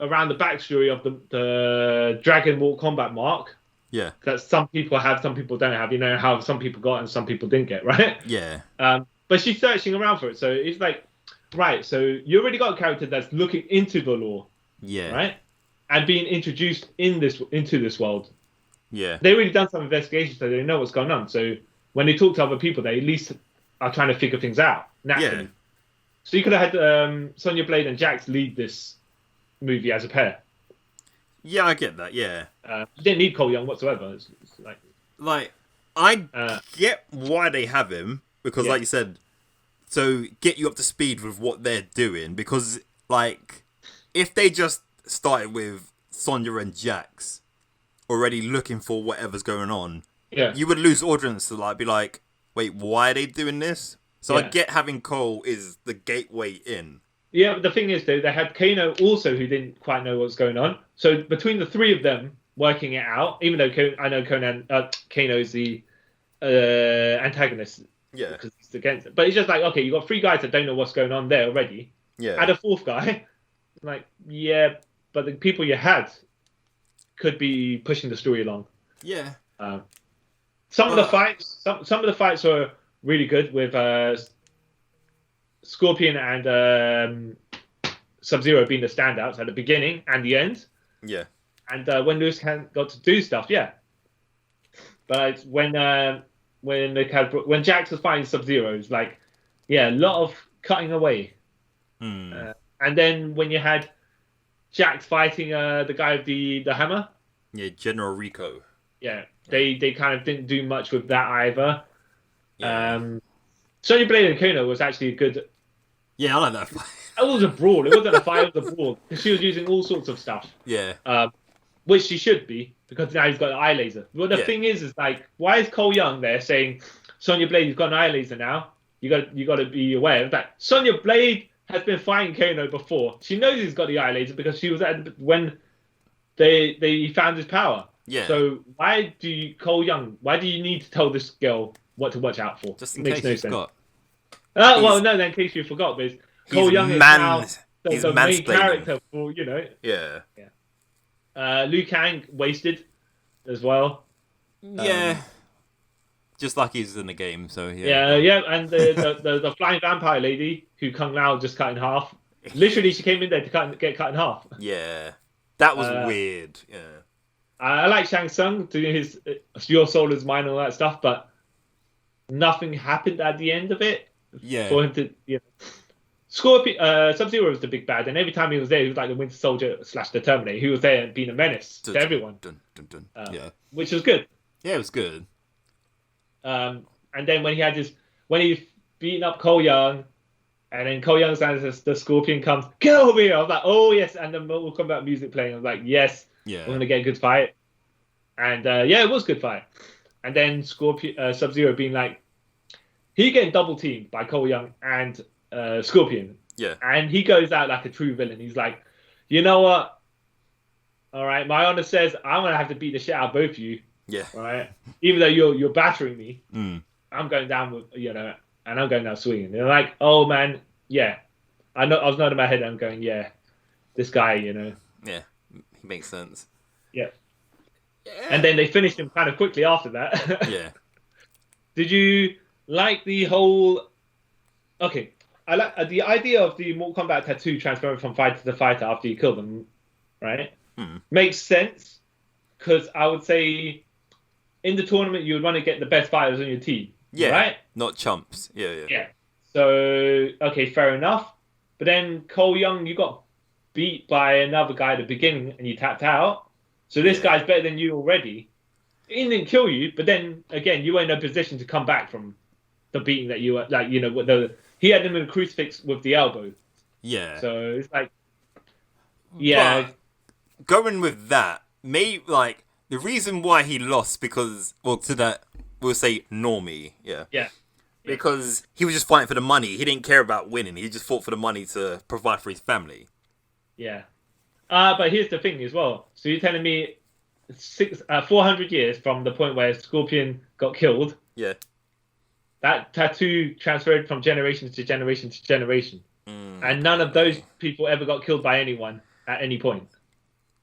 around the backstory of the Dragon Mortal Kombat mark. Yeah. That some people have, some people don't have. You know how some people got and some people didn't get, right? Yeah. But she's searching around for it. So it's like, right, so you already got a character that's looking into the lore. Yeah. Right? And being introduced into this world. Yeah. They've already done some investigation, so they know what's going on. So when they talk to other people, they at least are trying to figure things out naturally. Yeah. So you could have had Sonya Blade and Jax lead this movie as a pair. Yeah, I get that. Yeah. You didn't need Cole Young whatsoever. It's like I get why they have him because, like you said, so get you up to speed with what they're doing. Because like, if they just started with Sonya and Jax already looking for whatever's going on, you would lose audience to like be like, wait, why are they doing this? So I get having Cole is the gateway in. Yeah, but the thing is, though, they had Kano also who didn't quite know what's going on. So between the three of them working it out, even though I know Kano is the antagonist. Yeah. Because he's against it. But it's just like, okay, you got 3 guys that don't know what's going on there already. Yeah. Add a 4th guy. Like, yeah, but the people you had could be pushing the story along. Yeah. Some of the fights were really good with Scorpion and Sub-Zero being the standouts at the beginning and the end. Yeah. And when Lewis got to do stuff, But when Jax was fighting Sub-Zero, it's like, a lot of cutting away. And then when you had Jax fighting the guy with the hammer. Yeah, General Rico. Yeah, they kind of didn't do much with that either. Yeah. Sonya Blade and Kano was actually a good... Yeah, I like that fight. It was a brawl. It wasn't a fight, it was a brawl. She was using all sorts of stuff. Yeah. Which she should be, because now he's got an eye laser. But the thing is like, why is Cole Young there saying, Sonya Blade, you've got an eye laser now? You got to be aware of that. Sonya Blade has been fighting Kano before. She knows he's got the eye laser because she was when they found his power. Yeah. So why do you need to tell this girl what to watch out for? Just in case you forgot. In case you forgot, because Cole Young is now the main character for, Yeah. Liu Kang wasted as well. Yeah. Just like he's in the game, so yeah. And the flying vampire lady who Kung Lao just cut in half. Literally, she came in there to get cut in half. Yeah. That was weird. Yeah. I like Shang Tsung doing his Your Soul Is Mine and all that stuff, but nothing happened at the end of it. Yeah. For him to, Scorpion, Sub-Zero was the big bad, and every time he was there, he was like the Winter Soldier / the Terminator. He was there and being a menace to everyone. Yeah. Which was good. Yeah, it was good. And then when he beaten up Cole Young, and then Cole Young stands, the Scorpion comes, kill me! I was like, oh yes, and the Mortal Kombat music playing. I was like, yes, we're gonna get a good fight. And it was a good fight. And then Sub-Zero being like, he getting double teamed by Cole Young and Scorpion. Yeah. And he goes out like a true villain. He's like, you know what? All right, my honor says I'm gonna have to beat the shit out of both of you. Yeah. Right. Even though you're battering me, I'm going down with and I'm going down swinging. They're like, oh man, yeah. I know. I was nodding my head. I'm going, yeah. This guy, Yeah, he makes sense. Yeah. And then they finished him kind of quickly after that. Yeah. Did you like the whole? Okay, I like the idea of the Mortal Kombat tattoo transferring from fighter to fighter after you kill them, right? Makes sense, because I would say in the tournament, you would want to get the best fighters on your team. Yeah. Right? Not chumps. Yeah. So, okay, fair enough. But then Cole Young, you got beat by another guy at the beginning and you tapped out. So this guy's better than you already. He didn't kill you, but then, again, you were in a position to come back from the beating that you were, like, you know, he had him in a crucifix with the elbow. Yeah. So it's like, yeah. But going with that, the reason why he lost because, well, to that, we'll say normie, Yeah. Because he was just fighting for the money. He didn't care about winning. He just fought for the money to provide for his family. Yeah. But here's the thing as well. So you're telling me 400 years from the point where Scorpion got killed. Yeah. That tattoo transferred from generation to generation to generation. And none of those people ever got killed by anyone at any point.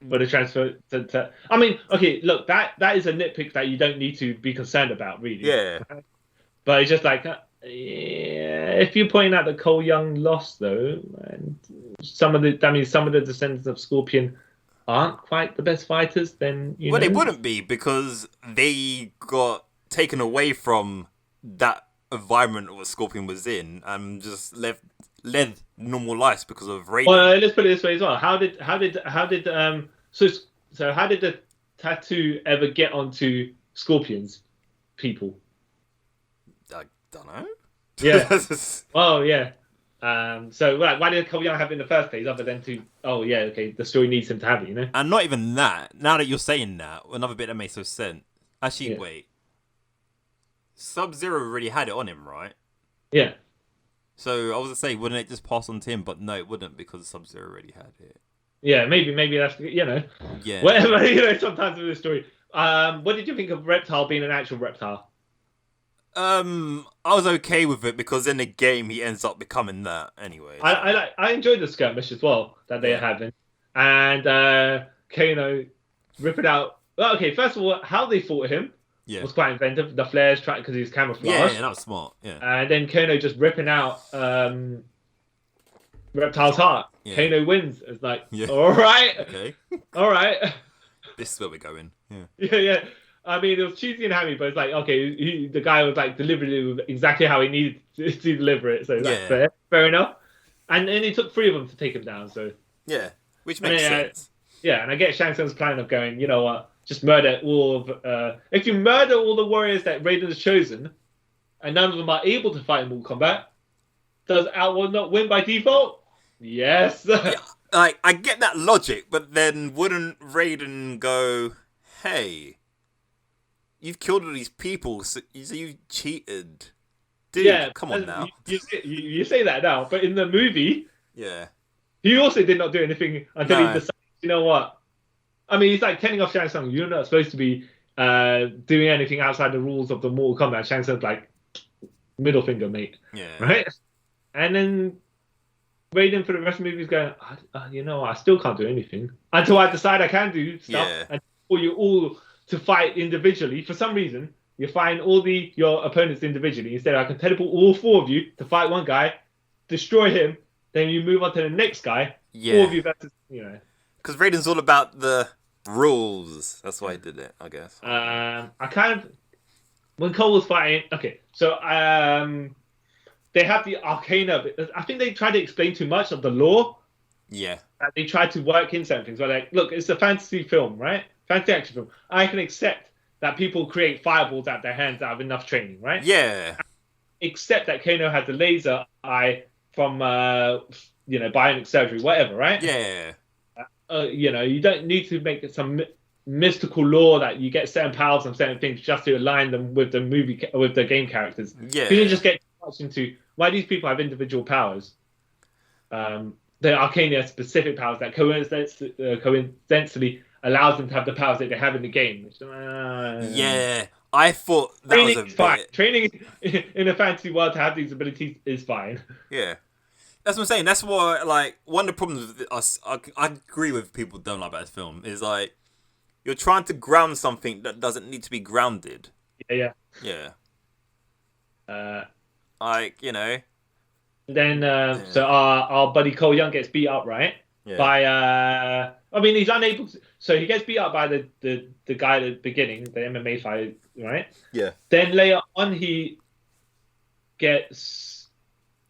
But the transfer to I mean, okay, look, that is a nitpick that you don't need to be concerned about, really. Yeah. But it's just like, if you're pointing out that Cole Young lost, though, and some of the descendants of Scorpion aren't quite the best fighters, then you know. They wouldn't be because they got taken away from that environment what Scorpion was in and just led normal lives because of Raiden. Well, let's put it this way as well. How did the tattoo ever get onto Scorpion's people? I don't know. Yeah. Well, yeah. So why did Cole Young have it in the first place other than the story needs him to have it, you know? And not even that. Now that you're saying that, another bit that makes no sense. Actually, wait. Sub-Zero already had it on him, right? Yeah. So I was going to say, wouldn't it just pass on to him? But no, it wouldn't because Sub-Zero already had it. Yeah, maybe that's, you know. Yeah. Whatever, you know, sometimes with the story. What did you think of Reptile being an actual reptile? I was okay with it because in the game he ends up becoming that anyway. So. I enjoyed the skirmish as well that they had in. And Kano ripping out. Well, okay, first of all, how they fought him was quite inventive. The flares track because he was camouflaged. Yeah, that was smart. Yeah. And then Kano just ripping out Reptile's heart. Yeah. Kano wins. It's like, all right, okay, all right. This is where we're going. Yeah. I mean, it was cheesy and hammy, but it's like, okay, the guy was like delivering it exactly how he needed to deliver it, so that's fair enough. And then it took 3 of them to take him down, so yeah, which makes sense. Yeah, and I get Shang Tsung's plan of going, you know what, just murder all of. If you murder all the warriors that Raiden has chosen, and none of them are able to fight in Mortal Kombat, does Outworld not win by default? Yes. Yeah, like I get that logic, but then wouldn't Raiden go, hey? You've killed all these people, so you cheated. Dude, come on now. You say that now, but in the movie, he also did not do anything until he decided, you know what? I mean, he's like telling off Shang Tsung, you're not supposed to be doing anything outside the rules of the Mortal Kombat. Shang Tsung's like, middle finger, mate. Yeah. Right? And then Raiden for the rest of the movie is going, you know what? I still can't do anything until I decide I can do stuff. And for you all to fight individually. For some reason, you find all your opponents individually. Instead, I can teleport all 4 of you to fight one guy, destroy him, then you move on to the next guy. Yeah. 4 of you versus, you know. Because Raiden's all about the rules. That's why he did it, I guess. When Cole was fighting, okay, so they have the Arcana. I think they tried to explain too much of the lore. Yeah. They tried to work in certain things. But like, look, it's a fantasy film, right? Fantasy action film. I can accept that people create fireballs out their hands out of enough training, right? Yeah. Except that Kano has a laser eye from, bionic surgery, whatever, right? Yeah. You don't need to make some mystical lore that you get certain powers and certain things just to align them with the movie, with the game characters. Yeah. You can just get too much into why these people have individual powers. The Arcania specific powers that coincidentally allows them to have the powers that they have in the game. Yeah, I thought that was a fine. Training in a fantasy world to have these abilities is fine. Yeah, that's what I'm saying. That's what, like, one of the problems with us, I agree with people who don't like about this film, is like, you're trying to ground something that doesn't need to be grounded. Yeah. Then so our buddy Cole Young gets beat up, right? Yeah. By I mean, he's unable to. So he gets beat up by the guy at the beginning, the MMA fight, right? Yeah. Then later on, he gets.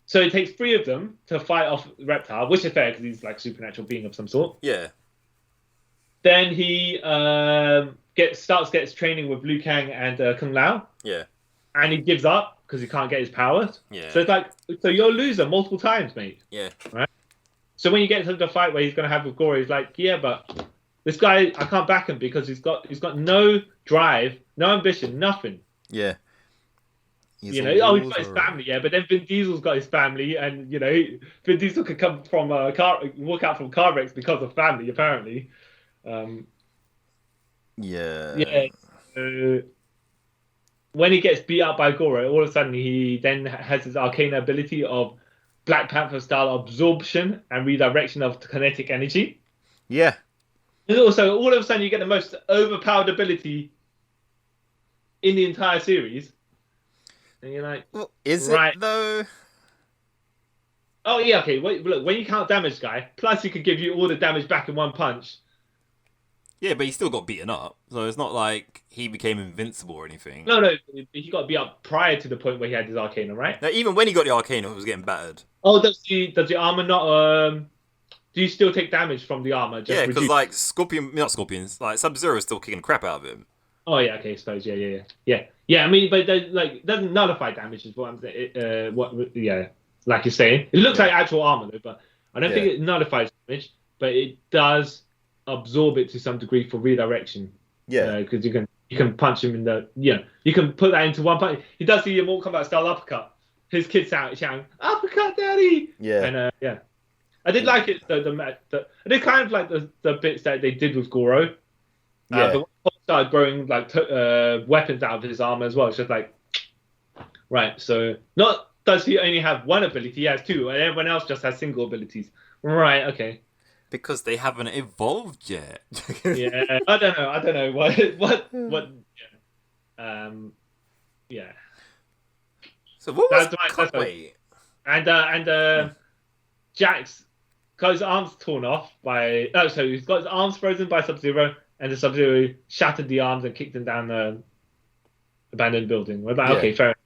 So it takes 3 of them to fight off Reptile, which is fair because he's like supernatural being of some sort. Yeah. Then he gets training with Liu Kang and Kung Lao. Yeah. And he gives up because he can't get his powers. Yeah. So it's like, so you're a loser multiple times, mate. Yeah. Right. So when you get into the fight where he's going to have with Gore, he's like, yeah, but this guy, I can't back him because he's got no drive, no ambition, nothing. Yeah. He's got his family, yeah, but then Vin Diesel's got his family, and Vin Diesel could come from walk out from car wrecks because of family, apparently. Yeah. Yeah. When he gets beat up by Goro, all of a sudden he then has his arcane ability of Black Panther style absorption and redirection of kinetic energy. Yeah. And also, all of a sudden you get the most overpowered ability in the entire series. And you're like, well, is it though? Oh yeah, okay. Wait, look, when you count damage, guy, plus he could give you all the damage back in one punch. Yeah, but he still got beaten up, so it's not like he became invincible or anything. No, he got beat up prior to the point where he had his Arcana, right? Now, even when he got the Arcana, he was getting battered. Oh, does the armor not? Do you still take damage from the armor? Yeah, because like Scorpions, like Sub-Zero is still kicking the crap out of him. Oh yeah, okay, I suppose yeah. I mean, but it doesn't nullify damage, is what I'm saying. Like you're saying, it looks like actual armor though, but I don't think it nullifies damage, but it does absorb it to some degree for redirection. Yeah, because you can punch him in the you can put that into one punch. He does the Mortal Kombat style uppercut. His kids shouting uppercut, daddy. Yeah, and I did like it. I did kind of like the bits that they did with Goro. But when he started growing like weapons out of his armor as well. It's just like right. So not does he only have one ability? He has 2, and everyone else just has single abilities. Right. Okay. Because they haven't evolved yet. Yeah, I don't know what. Yeah. So what was Cutway? And Jax got his arms torn off by. Oh, so he's got his arms frozen by Sub-Zero, and the Sub-Zero shattered the arms and kicked him down the abandoned building. We're like, okay, fair enough.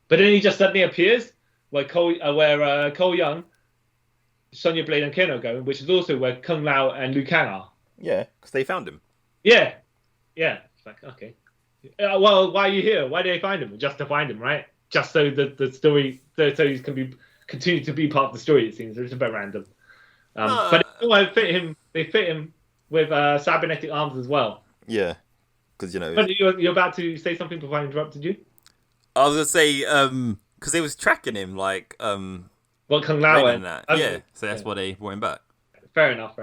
But then he just suddenly appears where Cole Young, Sonya Blade and Kano go, which is also where Kung Lao and Liu Kang are. Yeah, because they found him. Yeah. It's like, okay. Well, why are you here? Why did they find him? Just to find him, right? Just so the story, so he can continue to be part of the story. It seems it's a bit random. But they fit him with cybernetic arms as well. Yeah, because But you're about to say something before I interrupted you. I was gonna say because they was tracking him like Well, Kung Lao and that. So that's why they brought him back. Fair enough.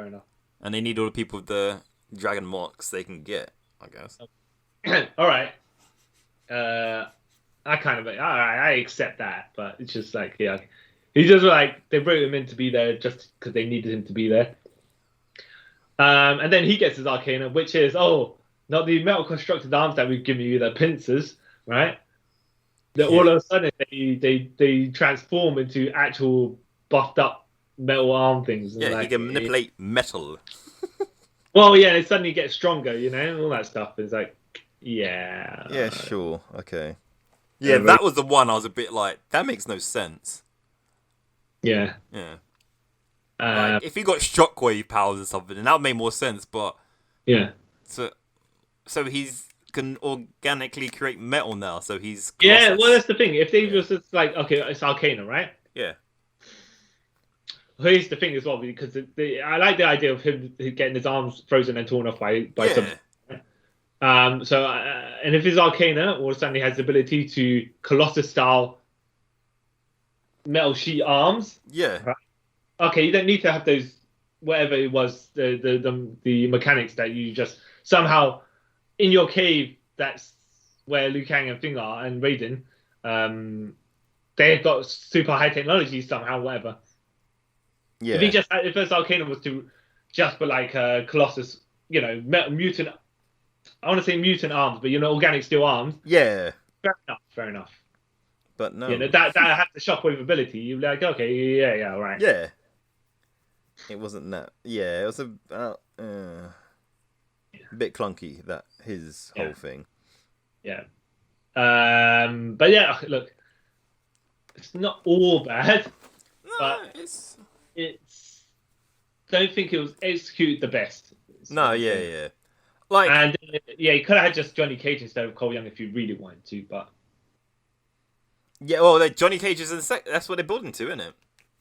And they need all the people with the dragon marks they can get, I guess. All right. I accept that, but it's just like he's just like they brought him in to be there just because they needed him to be there. And then he gets his Arcana, which is not the metal constructed arms that we've given you, the pincers, right? That all of a sudden they transform into actual buffed up metal arm things. Yeah, he can manipulate metal. Well, yeah, they suddenly get stronger, all that stuff. It's like, yeah. Yeah, sure, okay. Yeah, that was the one I was a bit like, that makes no sense. Yeah. Yeah. Like, if he got shockwave powers or something, then that would make more sense. But yeah. So he's can organically create metal now, so he's Colossus. Well, that's the thing. If they just like, okay, it's Arcana, right? Yeah. Here's the thing as well, because I like the idea of him getting his arms frozen and torn off by some. So and if his Arcana all of a sudden he has the ability to Colossus style metal sheet arms. Yeah. Right? Okay, you don't need to have those whatever it was the mechanics that you just somehow. In your cave, that's where Liu Kang and Thing are, and Raiden. They've got super high technology somehow, whatever. Yeah. If his Arcana was to just for like Colossus, mutant. I want to say mutant arms, but organic steel arms. Yeah. Fair enough. But no. That has the shockwave ability. You're like, okay, yeah, all right. Yeah. It wasn't that. Yeah, it was a bit clunky, that his whole thing. Yeah. But yeah, look, it's not all bad, No, but it's don't think it was executed the best. no, yeah. Like, And yeah, you could have had just Johnny Cage instead of Cole Young if you really wanted to, but yeah, well, Johnny Cage is in the that's what they're building to, isn't it?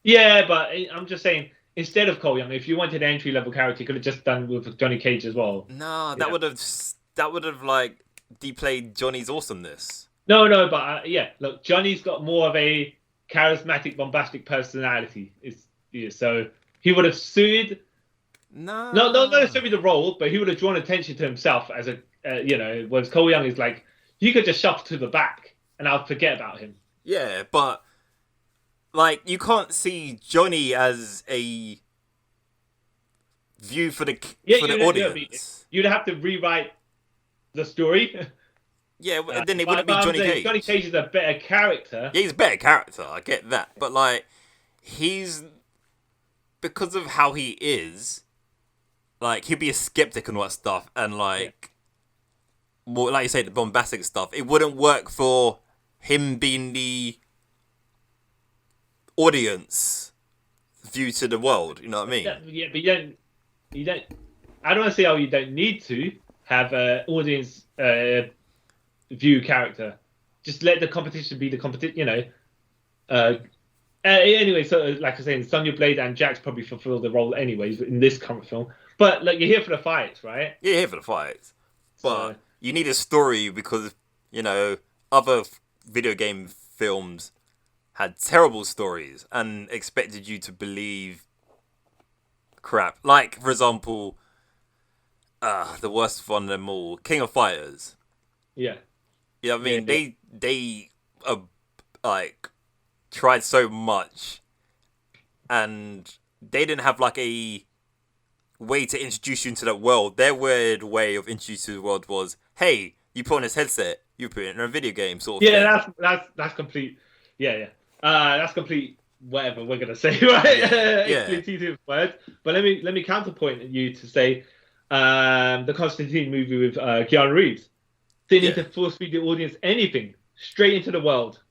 yeah, but I'm just saying, instead of Cole Young, if you wanted an entry level character, you could have just done with Johnny Cage as well. No, that would have like deplayed Johnny's awesomeness. No, but yeah, look, Johnny's got more of a charismatic, bombastic personality. So he would have suited. No, Not necessarily the role, but he would have drawn attention to himself as a, whereas Cole Young is like, you could just shuffle to the back and I'll forget about him. Yeah, but like you can't see Johnny as a view for the audience. You'd have to rewrite the story. Yeah, then it wouldn't be Johnny Cage. Johnny Cage is a better character. Yeah, he's a better character. I get that, but like he's because of how he is. Like, he'd be a skeptic and all that stuff, and like, more like you say, the bombastic stuff. It wouldn't work for him being the audience view to the world. You know what I mean? Yeah, but you don't. I don't want to say, you don't need to have an audience view character. Just let the competition be the competition. Anyway, so like I was saying, Sonya Blade and Jax probably fulfill the role anyways in this current film. But like, you're here for the fights, right? Yeah, you're here for the fights. But you need a story because, other video game films had terrible stories and expected you to believe crap. Like, for example, the worst one of them all, King of Fighters. Yeah. You know what I mean? They like tried so much and they didn't have like a way to introduce you into that world. Their weird way of introducing you to the world was, hey, you put on this headset, you put it in a video game sort of thing. That's complete. Yeah. That's complete whatever we're gonna say, right? Expletive word. But let me counterpoint you to say the Constantine movie with Keanu Reeves. They need to force feed the audience anything straight into the world.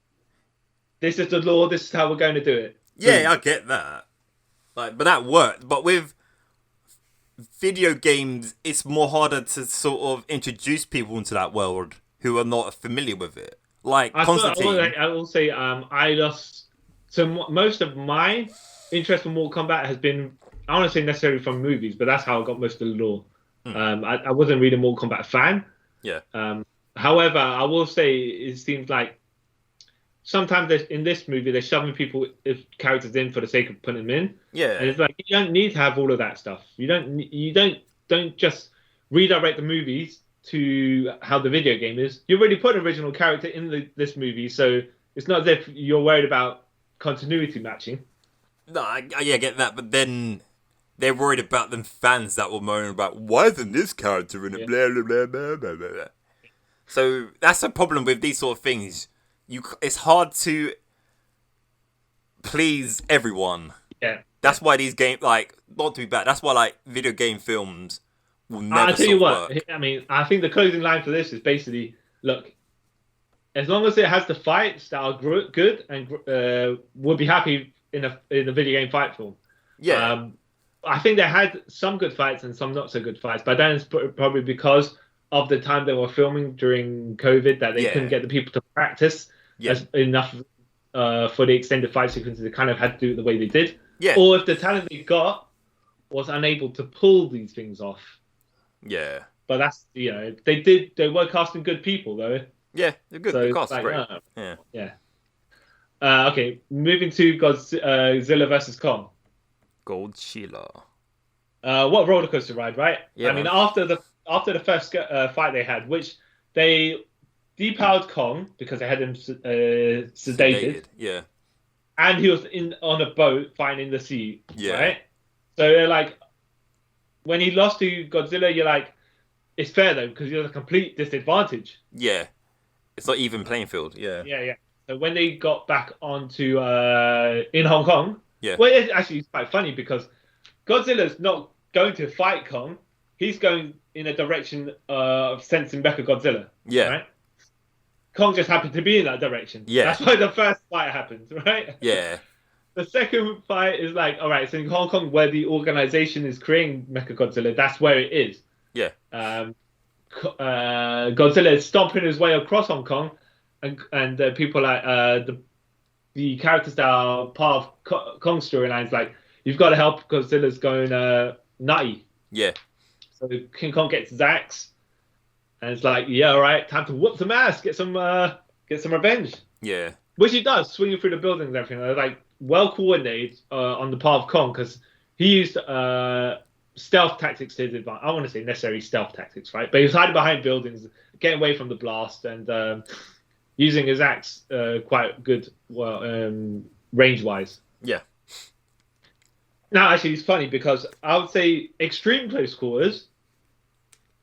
This is the law. This is how we're going to do it. Yeah, I get that. Like, but that worked. But with video games, it's more harder to sort of introduce people into that world who are not familiar with it. Like Constantine. I will say, I lost. So most of my interest in Mortal Kombat has been, I want to say necessarily from movies, but that's how I got most of the lore. I wasn't really a Mortal Kombat fan. Yeah. However, I will say it seems like sometimes in this movie they're shoving characters in for the sake of putting them in. Yeah. And it's like, you don't need to have all of that stuff. You don't just redirect the movies to how the video game is. You already put an original character in this movie, so it's not as if you're worried about continuity matching. No, I get that, but then they're worried about them fans that will moan about, why isn't this character in it? Blah, blah, blah, blah, blah, blah. So that's a problem with these sort of things. It's hard to please everyone. Yeah. That's why these games, like, not to be bad, that's why, like, video game films will never I'll tell you what, work. I mean, I think the closing line for this is basically, look, as long as it has the fights that are good and we'll be happy in a video game fight film. Yeah. I think they had some good fights and some not so good fights, but then it's probably because of the time they were filming during COVID that they couldn't get the people to practice enough for the extended fight sequences. They kind of had to do it the way they did. Yeah. Or if the talent they got was unable to pull these things off. Yeah. But that's, they were casting good people though. Yeah, they're good. The cast like, great. Yeah. Okay, moving to Godzilla versus Kong. Godzilla. What roller coaster ride, right? Yeah, I mean, after the first fight they had, which they depowered Kong because they had him sedated. Yeah. And he was on a boat fighting in the sea. Yeah. Right? So they're like, when he lost to Godzilla, you're like, it's fair though, because you're at a complete disadvantage. Yeah. It's not even playing field. Yeah. Yeah. So when they got back onto in Hong Kong, yeah. Well, it's quite funny because Godzilla's not going to fight Kong. He's going in a direction of sensing Mechagodzilla. Yeah. Right? Kong just happened to be in that direction. Yeah. That's why the first fight happens, right? Yeah. The second fight is like, all right, so in Hong Kong, where the organization is creating Mechagodzilla, that's where it is. Yeah. Godzilla is stomping his way across Hong Kong, and people like the characters that are part of Kong's storylines, like, you've got to help Godzilla's going nutty. Yeah. So King Kong gets his axe, and it's like, yeah, all right, time to whoop some ass, get some revenge. Yeah. Which he does, swinging through the buildings and everything. They're like well coordinated on the part of Kong, because he used stealth tactics to his advantage. I want to say necessary stealth tactics, right? But he was hiding behind buildings, getting away from the blast, and using his axe quite good, range-wise. Yeah. Now, actually, it's funny because I would say extreme close quarters,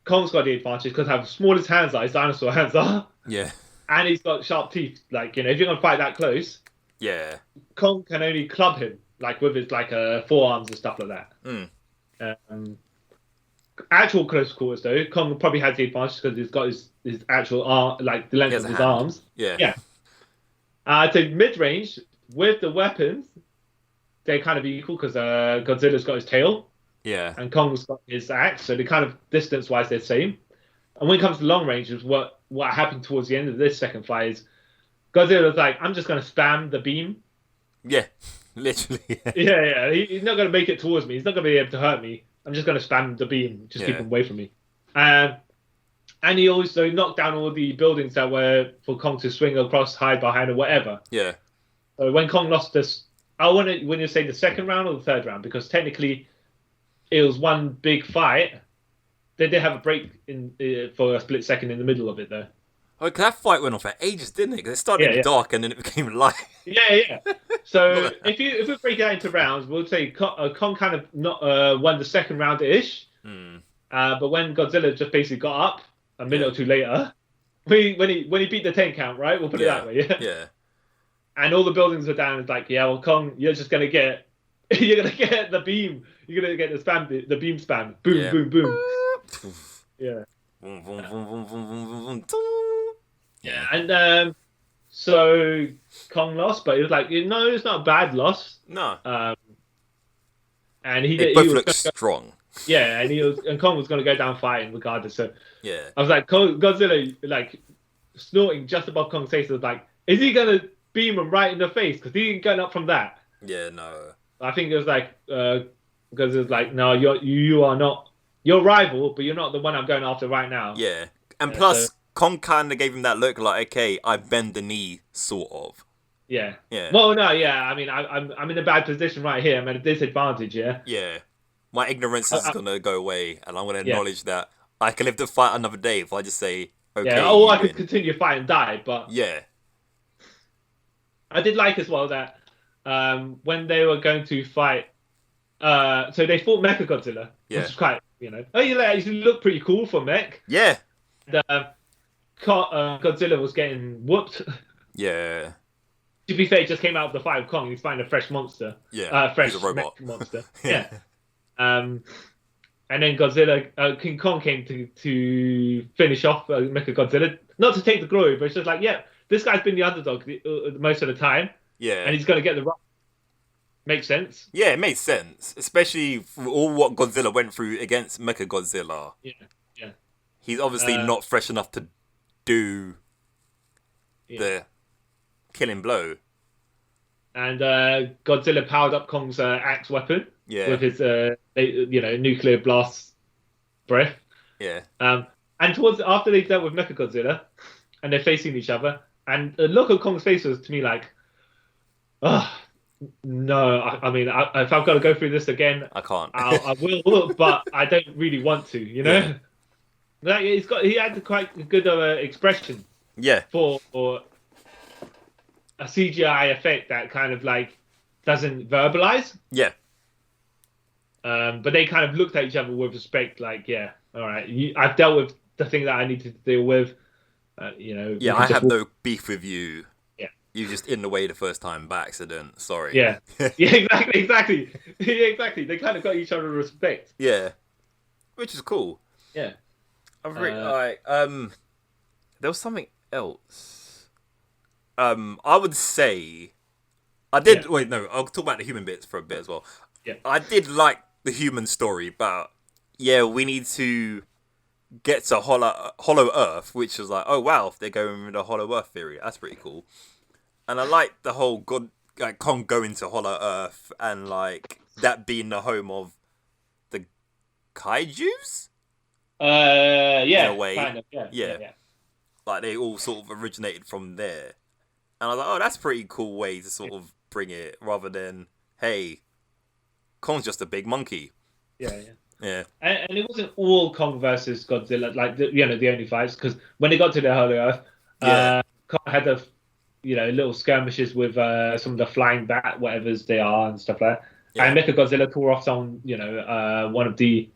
Kong's got the advantage because how small his hands are, his dinosaur hands are. Yeah. And he's got sharp teeth. Like, if you're going to fight that close, yeah, Kong can only club him, like, with his, forearms and stuff like that. Actual close quarters, though, Kong probably has the advantage because he's got his actual arm, like, the length of his arms. Yeah. Yeah. So mid-range, with the weapons, they're kind of equal because Godzilla's got his tail. Yeah. And Kong's got his axe, so they kind of distance-wise they're the same. And when it comes to long range, is what happened towards the end of this second fight is Godzilla's like, I'm just going to spam the beam. Yeah, literally. Yeah. He's not going to make it towards me. He's not going to be able to hurt me. I'm just going to spam the beam, just keep him away from me. And he also knocked down all the buildings that were for Kong to swing across, hide behind, or whatever. Yeah. So when Kong lost this, when you say the second round or the third round, because technically it was one big fight. They did have a break for a split second in the middle of it, though. Oh, because that fight went on for ages, didn't it? Because it started dark and then it became light. Yeah. So if we break it into rounds, we'll say Kong kind of not won the second round-ish. But when Godzilla just basically got up a minute or two later, when he beat the 10 count, right? We'll put it that way. Yeah. And all the buildings were down. It's like, yeah, well, Kong, you're just gonna get the beam. You're gonna get the beam spam. Boom, boom, boom. Yeah. Yeah, and so Kong lost, but it was like, it's not a bad loss. No. And they both looked strong. Yeah, and Kong was going to go down fighting regardless. So yeah, I was like, Godzilla, like, snorting just above Kong's face. I was like, is he going to beam him right in the face? Because he ain't going up from that. Yeah, no. I think it was like, because it was like, no, you are not. You're a rival, but you're not the one I'm going after right now. Yeah. And plus, Kong kind of gave him that look like, okay, I bend the knee, sort of. Yeah. Yeah. Well, no, yeah. I mean, I'm in a bad position right here. I'm at a disadvantage, yeah? Yeah. My ignorance is going to go away, and I'm going to acknowledge that I can live to fight another day if I just say, okay, yeah, or I could continue fight and die, but... Yeah. I did like as well that when they were going to fight... so they fought Mechagodzilla, which is quite, actually looked pretty cool for Mech. Yeah. Godzilla was getting whooped. Yeah. To be fair, he just came out of the fight with Kong. He's fighting a fresh monster. Yeah. Fresh he's a robot. monster. Yeah. And then Godzilla, King Kong came to finish off Mechagodzilla. Not to take the glory, but it's just like, this guy's been the underdog most of the time. Yeah. And he's going to get the rock. Makes sense. Yeah, it makes sense. Especially for all what Godzilla went through against Mechagodzilla. Yeah. He's obviously not fresh enough to do the killing blow. And Godzilla powered up Kong's axe weapon with his nuclear blast breath. Yeah. And after they dealt with Mechagodzilla, and they're facing each other, and the look of Kong's face was to me like, no. I mean, if I've got to go through this again, I can't. I will, but I don't really want to. Yeah. Like, he had quite a good expression. Yeah. For a CGI effect that kind of like doesn't verbalize. Yeah. But they kind of looked at each other with respect, like, all right, I've dealt with the thing that I need to deal with. I have no beef with you. Yeah. you're just in the way the first time by accident. Sorry. Yeah. Yeah, exactly. Yeah, exactly. They kind of got each other respect. Yeah. Which is cool. Yeah. I've really, there was something else. I would say I did. Yeah. Wait, no. I'll talk about the human bits for a bit as well. Yeah. I did like the human story, but yeah, we need to get to Hollow Earth, which was like, oh wow, if they're going with the Hollow Earth theory, that's pretty cool. And I like the whole Kong going to Hollow Earth and like that being the home of the kaijus. Yeah. In a way, kind of. Yeah. Like they all sort of originated from there, and I was like, oh, that's a pretty cool way to sort of bring it, rather than hey, Kong's just a big monkey. Yeah. Yeah. And it wasn't all Kong versus Godzilla, like the only fights, because when they got to the Hollow Earth, Kong had the little skirmishes with some of the flying bat whatevers they are and stuff like that. Yeah. And Mechagodzilla tore off some one of the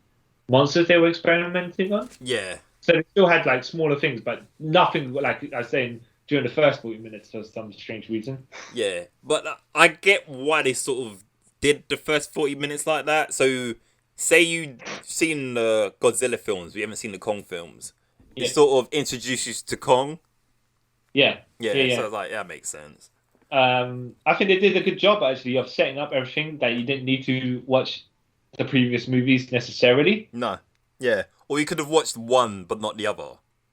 monsters they were experimenting on. Yeah. So they still had like smaller things, but nothing like I was saying during the first 40 minutes for some strange reason. Yeah, but I get why they sort of did the first 40 minutes like that. So say you've seen the Godzilla films, but you haven't seen the Kong films. It sort of introduces you to Kong. Yeah. So I was like, that makes sense. I think they did a good job actually of setting up everything that you didn't need to watch the previous movies necessarily. No. Yeah. Or you could have watched one but not the other.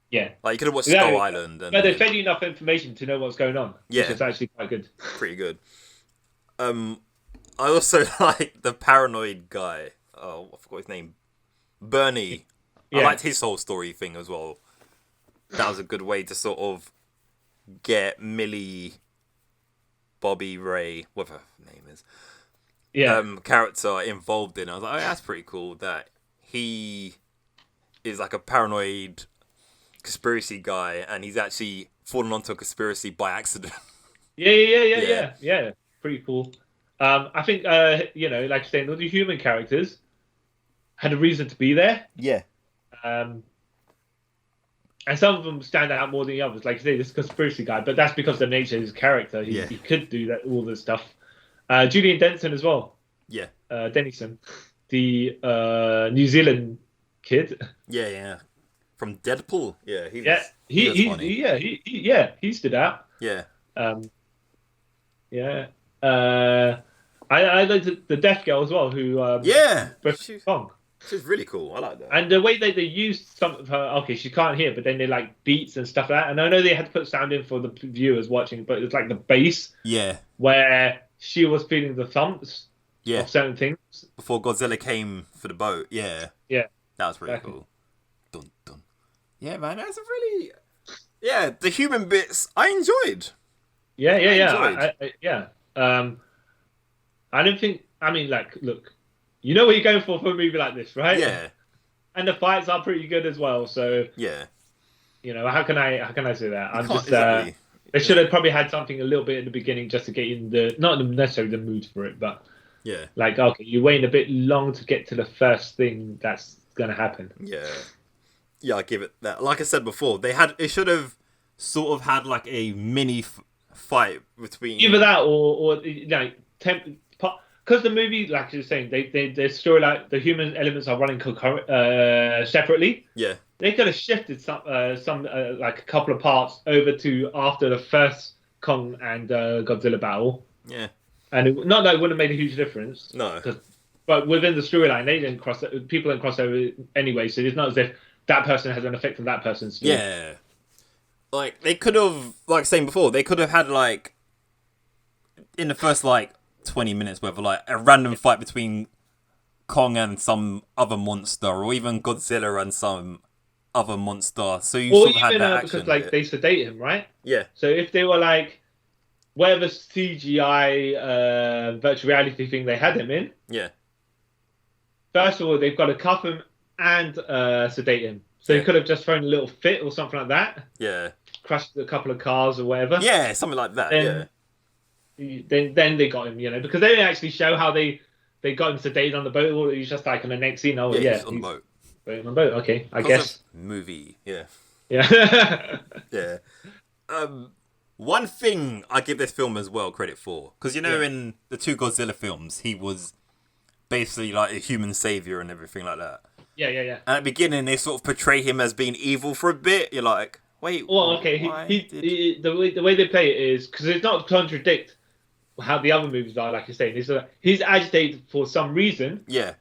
Yeah. Like you could have watched Skull Island. No, they fed you enough information to know what's going on. Yeah. Which is actually quite good. Pretty good. I also like the paranoid guy. Oh, I forgot his name. Bernie. Yeah. I liked his whole story thing as well. That was a good way to sort of get Millie Bobby Ray, whatever her name is, character involved in. I was like, oh, that's pretty cool that he is like a paranoid conspiracy guy and he's actually fallen onto a conspiracy by accident. Yeah. Pretty cool. I think, like you're saying, all the human characters had a reason to be there. Yeah. And some of them stand out more than the others. Like you say, this conspiracy guy, but that's because of the nature of his character. He could do that, all this stuff. Julian Denson as well. Yeah. Dennison, the New Zealand kid. Yeah. From Deadpool. Yeah. He stood out. Yeah. I liked the deaf girl as well, who Kong. She's really cool. I like that. And the way they used some of her, okay, she can't hear, but then they like beats and stuff like that. And I know they had to put sound in for the viewers watching, but it's like the bass. Yeah. Where she was feeling the thumps of certain things. Before Godzilla came for the boat. Yeah. Yeah. That was really cool. Dun, dun. Yeah, man, that's a really... Yeah, the human bits, I enjoyed. Yeah. I don't think... I mean, like, look... You know what you're going for a movie like this, right? Yeah. And the fights are pretty good as well, so... Yeah. How can I say that? I'm just... Exactly. They should have probably had something a little bit in the beginning just to get in the... Not necessarily the mood for it, but... Yeah. Like, okay, you're waiting a bit long to get to the first thing that's going to happen. Yeah. Yeah, I give it that. Like I said before, it should have sort of had like a mini fight between... Either that or because the movie, like you're saying, their story, like the human elements are running separately. Yeah, they could have shifted some like a couple of parts over to after the first Kong and Godzilla battle. Yeah, and not that it wouldn't have made a huge difference. No, but within the storyline, people didn't cross over anyway. So it's not as if that person has an effect on that person's story. Yeah, like they could have, like saying before, they could have had like in the first 20 minutes worth of like a random fight between Kong and some other monster, or even Godzilla and some other monster. So you sort of had that action. Because they sedate him, right? Yeah. So if they were like whatever CGI virtual reality thing they had him in, first of all they've got to cuff him and sedate him. So you could have just thrown a little fit or something like that. Yeah. Crushed a couple of cars or whatever. Yeah, something like that. Then they got him, because they didn't actually show how they got him sedated on the boat, or he's just like on the next scene. Oh he's on the boat. On the boat, okay, I guess. Movie, yeah. Yeah. Yeah. One thing I give this film as well credit for, because in the 2 Godzilla films, he was basically like a human savior and everything like that. Yeah. And at the beginning, they sort of portray him as being evil for a bit. You're like, wait. Well, okay. The way they play it is because it's not contradict how the other movies are. Like you're saying, he's agitated for some reason. Yeah.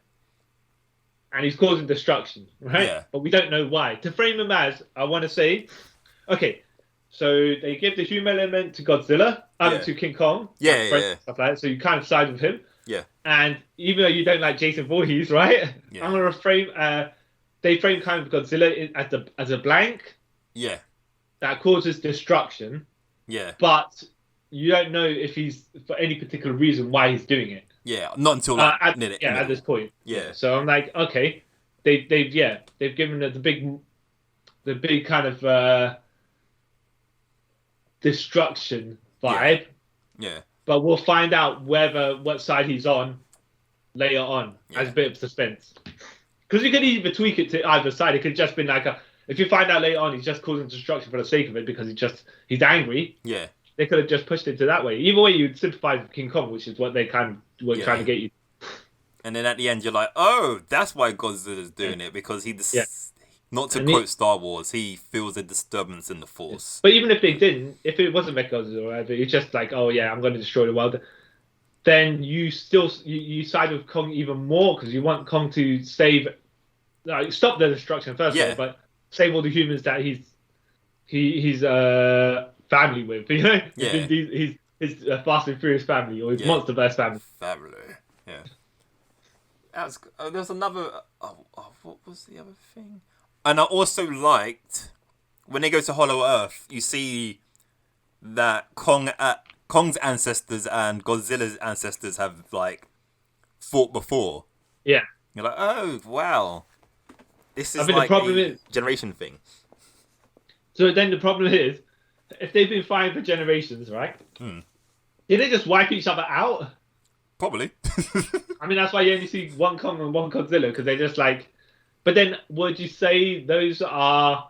And he's causing destruction, right? Yeah. But we don't know why. To frame him as, I want to say, okay, so they give the human element to Godzilla, to King Kong, stuff like that. So you kind of side with him. Yeah. And even though you don't like Jason Voorhees, right? Yeah. I'm gonna frame. They frame kind of Godzilla as a blank. Yeah. That causes destruction. Yeah. But you don't know if he's for any particular reason why he's doing it. Yeah, not until at this point. Yeah. So I'm like, okay, they've given it the big kind of destruction vibe. Yeah. But we'll find out what side he's on later on as a bit of suspense. Because you could either tweak it to either side. It could just be like if you find out later on he's just causing destruction for the sake of it because he's angry. Yeah. They could have just pushed it to that way. Either way, you'd sympathize with King Kong, which is what they kind of were trying to get you. And then at the end, you're like, oh, that's why Godzilla's doing it, because not to quote Star Wars, he feels a disturbance in the Force. But even if they didn't, if it wasn't Mechagodzilla or whatever, it's just like, oh yeah, I'm going to destroy the world, then you still you side with Kong even more because you want Kong to stop the destruction first of all, but save all the humans that he's family with, Yeah. He's Fast and Furious family or his Monsterverse family. Yeah. There's another. What was the other thing? And I also liked when they go to Hollow Earth. You see that Kong's ancestors and Godzilla's ancestors have fought before. Yeah. You're like, oh wow, this is the problem is generation thing. So then the problem is, if they've been fighting for generations, right? Did they just wipe each other out? Probably. I mean, that's why you only see one Kong and one Godzilla, because they're just like... But then, would you say those are...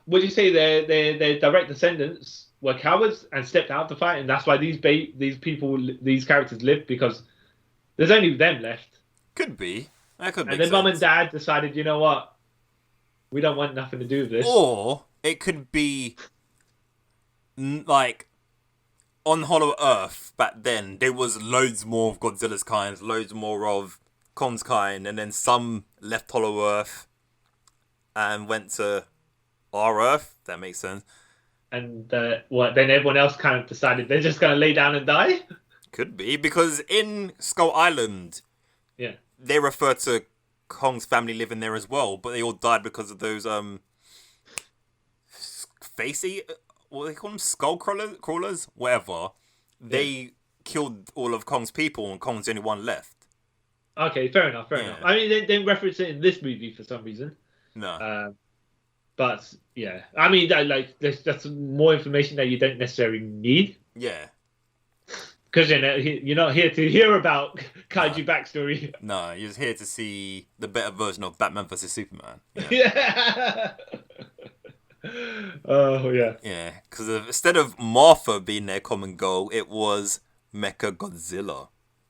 Would you say their direct descendants were cowards and stepped out to fight, and that's why these characters live, because there's only them left? Could be. That could make sense. And then mum and dad decided, you know what? We don't want nothing to do with this. Or it could be on Hollow Earth back then, there was loads more of Godzilla's kind, loads more of Kong's kind, and then some left Hollow Earth and went to our Earth. That makes sense. And then everyone else kind of decided they're just going to lay down and die? Could be, because in Skull Island, they refer to Kong's family living there as well, but they all died because of those what do they call them, skull crawlers, whatever. They killed all of Kong's people, and Kong's the only one left. Okay, fair enough. I mean, they didn't reference it in this movie for some reason. No. But yeah, I mean, that's more information that you don't necessarily need. Yeah. Because you're not here to hear about kaiju backstory. No, you're just here to see the better version of Batman vs Superman. Yeah. Oh, yeah. Yeah, because instead of Martha being their common goal, it was Mechagodzilla.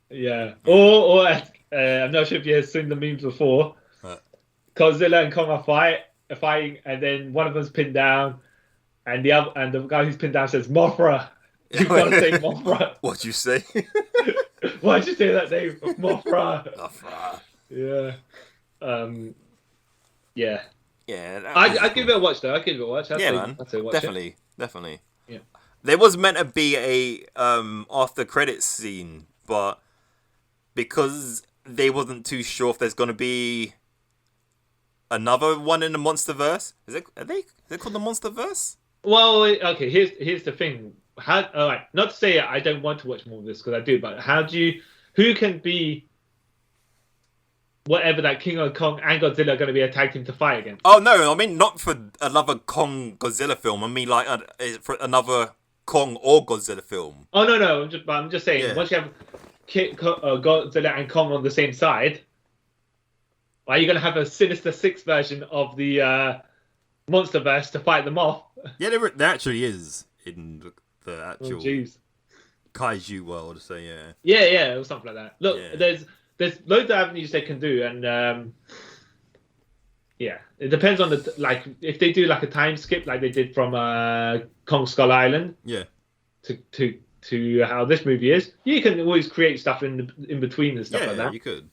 Yeah. Or I'm not sure if you've seen the memes before. Godzilla and Kong are fighting, and then one of them's pinned down, and the guy who's pinned down says, Mothra. You've got to say Mothra. What'd you say? Why'd you say that name? Mothra. Mothra. Yeah. Yeah. Yeah. I'd give it a watch, though. I'd give it a watch. I'd say watch definitely. Yeah. There was meant to be a after credits scene, but because they wasn't too sure if there's going to be another one in the Monsterverse. Is it called the Monsterverse? Well, okay. Here's the thing. All right, not to say I don't want to watch more of this, because I do, but who can be whatever that King Kong and Godzilla are going to be a tag team to fight against? Oh no, I mean not for another Kong Godzilla film. I mean for another Kong or Godzilla film. Oh no, I'm just saying once you have Godzilla and Kong on the same side, are you going to have a Sinister Six version of the Monsterverse to fight them off. Yeah, there actually is in the actual kaiju world. So yeah. Yeah, or something like that. Look, yeah. there's loads of avenues they can do, and yeah, it depends on if they do like a time skip like they did from Kong Skull Island. Yeah. To how this movie is, you can always create stuff in between and stuff like that. You could.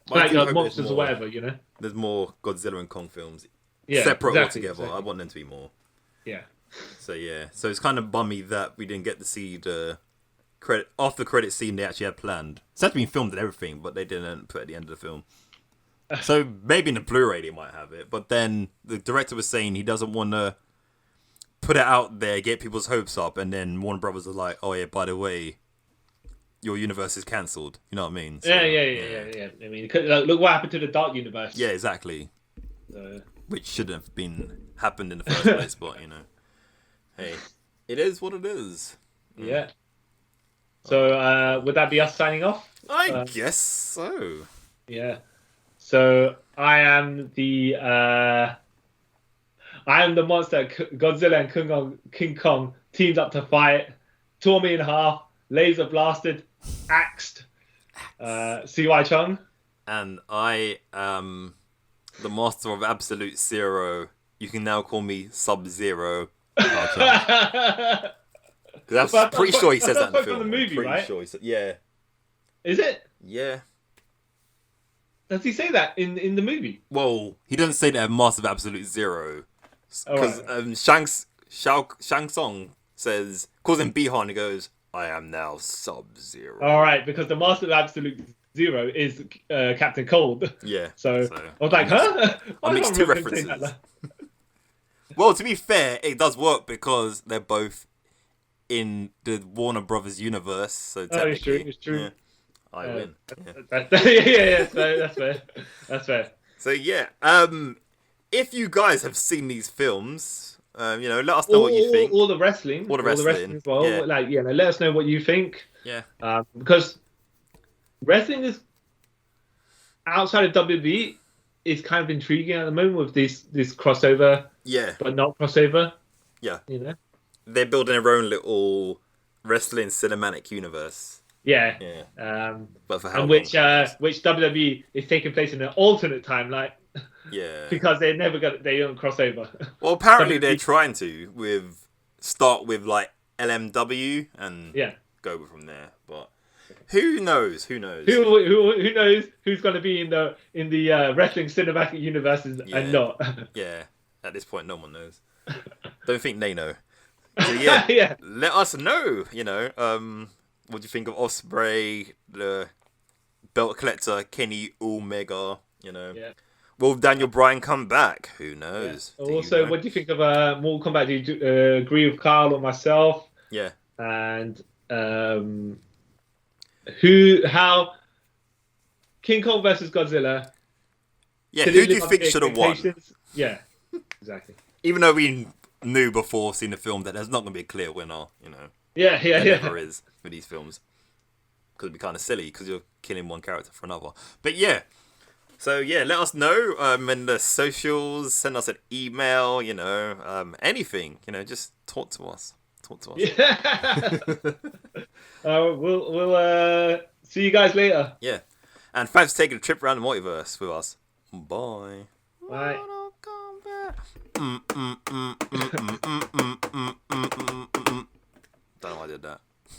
Like monsters or whatever, you know. There's more Godzilla and Kong films separate altogether. Exactly. I want them to be more. Yeah. So it's kind of bummy that we didn't get to see the after credit scene they actually had planned. It's actually been filmed and everything, but they didn't put it at the end of the film. So maybe in the Blu-ray they might have it, but then the director was saying he doesn't want to put it out there, get people's hopes up, and then Warner Brothers are like, "Oh yeah, by the way, your universe is cancelled." You know what I mean? So, yeah. I mean, look what happened to the Dark Universe. Yeah, exactly. Which shouldn't have happened in the first place, but you know, hey, it is what it is. Yeah. So would that be us signing off? I guess so. Yeah. So I am the monster Godzilla and King Kong teamed up to fight, tore me in half, laser blasted, axed. CY Chung. And I am the master of Absolute Zero. You can now call me Sub-Zero. Because I'm pretty sure he says that in the film. The movie, right? Sure he said, yeah. Is it? Yeah. Does he say that in the movie? Well, he doesn't say that Master of Absolute Zero. Because Shang Tsung calls him Bihan, he goes, "I am now Sub-Zero." Alright, because the Master of Absolute Zero is Captain Cold. Yeah. So I was like, huh? I mixed two references. Well, to be fair, it does work because they're both in the Warner Brothers universe. So technically, it's true. Yeah, I win. That's fair. So yeah, if you guys have seen these films, let us know what you think. All the wrestling. All the wrestling as well. Yeah. Let us know what you think. Yeah. Because wrestling is outside of WWE is kind of intriguing at the moment with this crossover. Yeah. But not crossover. Yeah. You know? They're building their own little wrestling cinematic universe. Yeah. But for how long? Which WWE is taking place in an alternate timeline. Yeah. Because they don't cross over. Well, apparently they're trying to start with like LMW and go from there. But who knows? Who knows? Who knows who's going to be in the wrestling cinematic universes and not? Yeah. At this point, no one knows. Don't think they know. So yeah, let us know. What do you think of Ospreay, the belt collector Kenny Omega? Will Daniel Bryan come back? Who knows? Yeah. Also, what do you think of Mortal Kombat? Do you agree with Carl or myself? Yeah. And how King Kong versus Godzilla? Yeah, who do you think should have won? Yeah, exactly. Even though we knew before seeing the film that there's not going to be a clear winner, Yeah. There never is with these films. Because it'd be kind of silly because you're killing one character for another. But yeah. So yeah, let us know in the socials. Send us an email. Anything. Just talk to us. Yeah. We'll see you guys later. Yeah. And thanks for taking a trip around the multiverse with us. Bye. Bye. Don't know why I did that.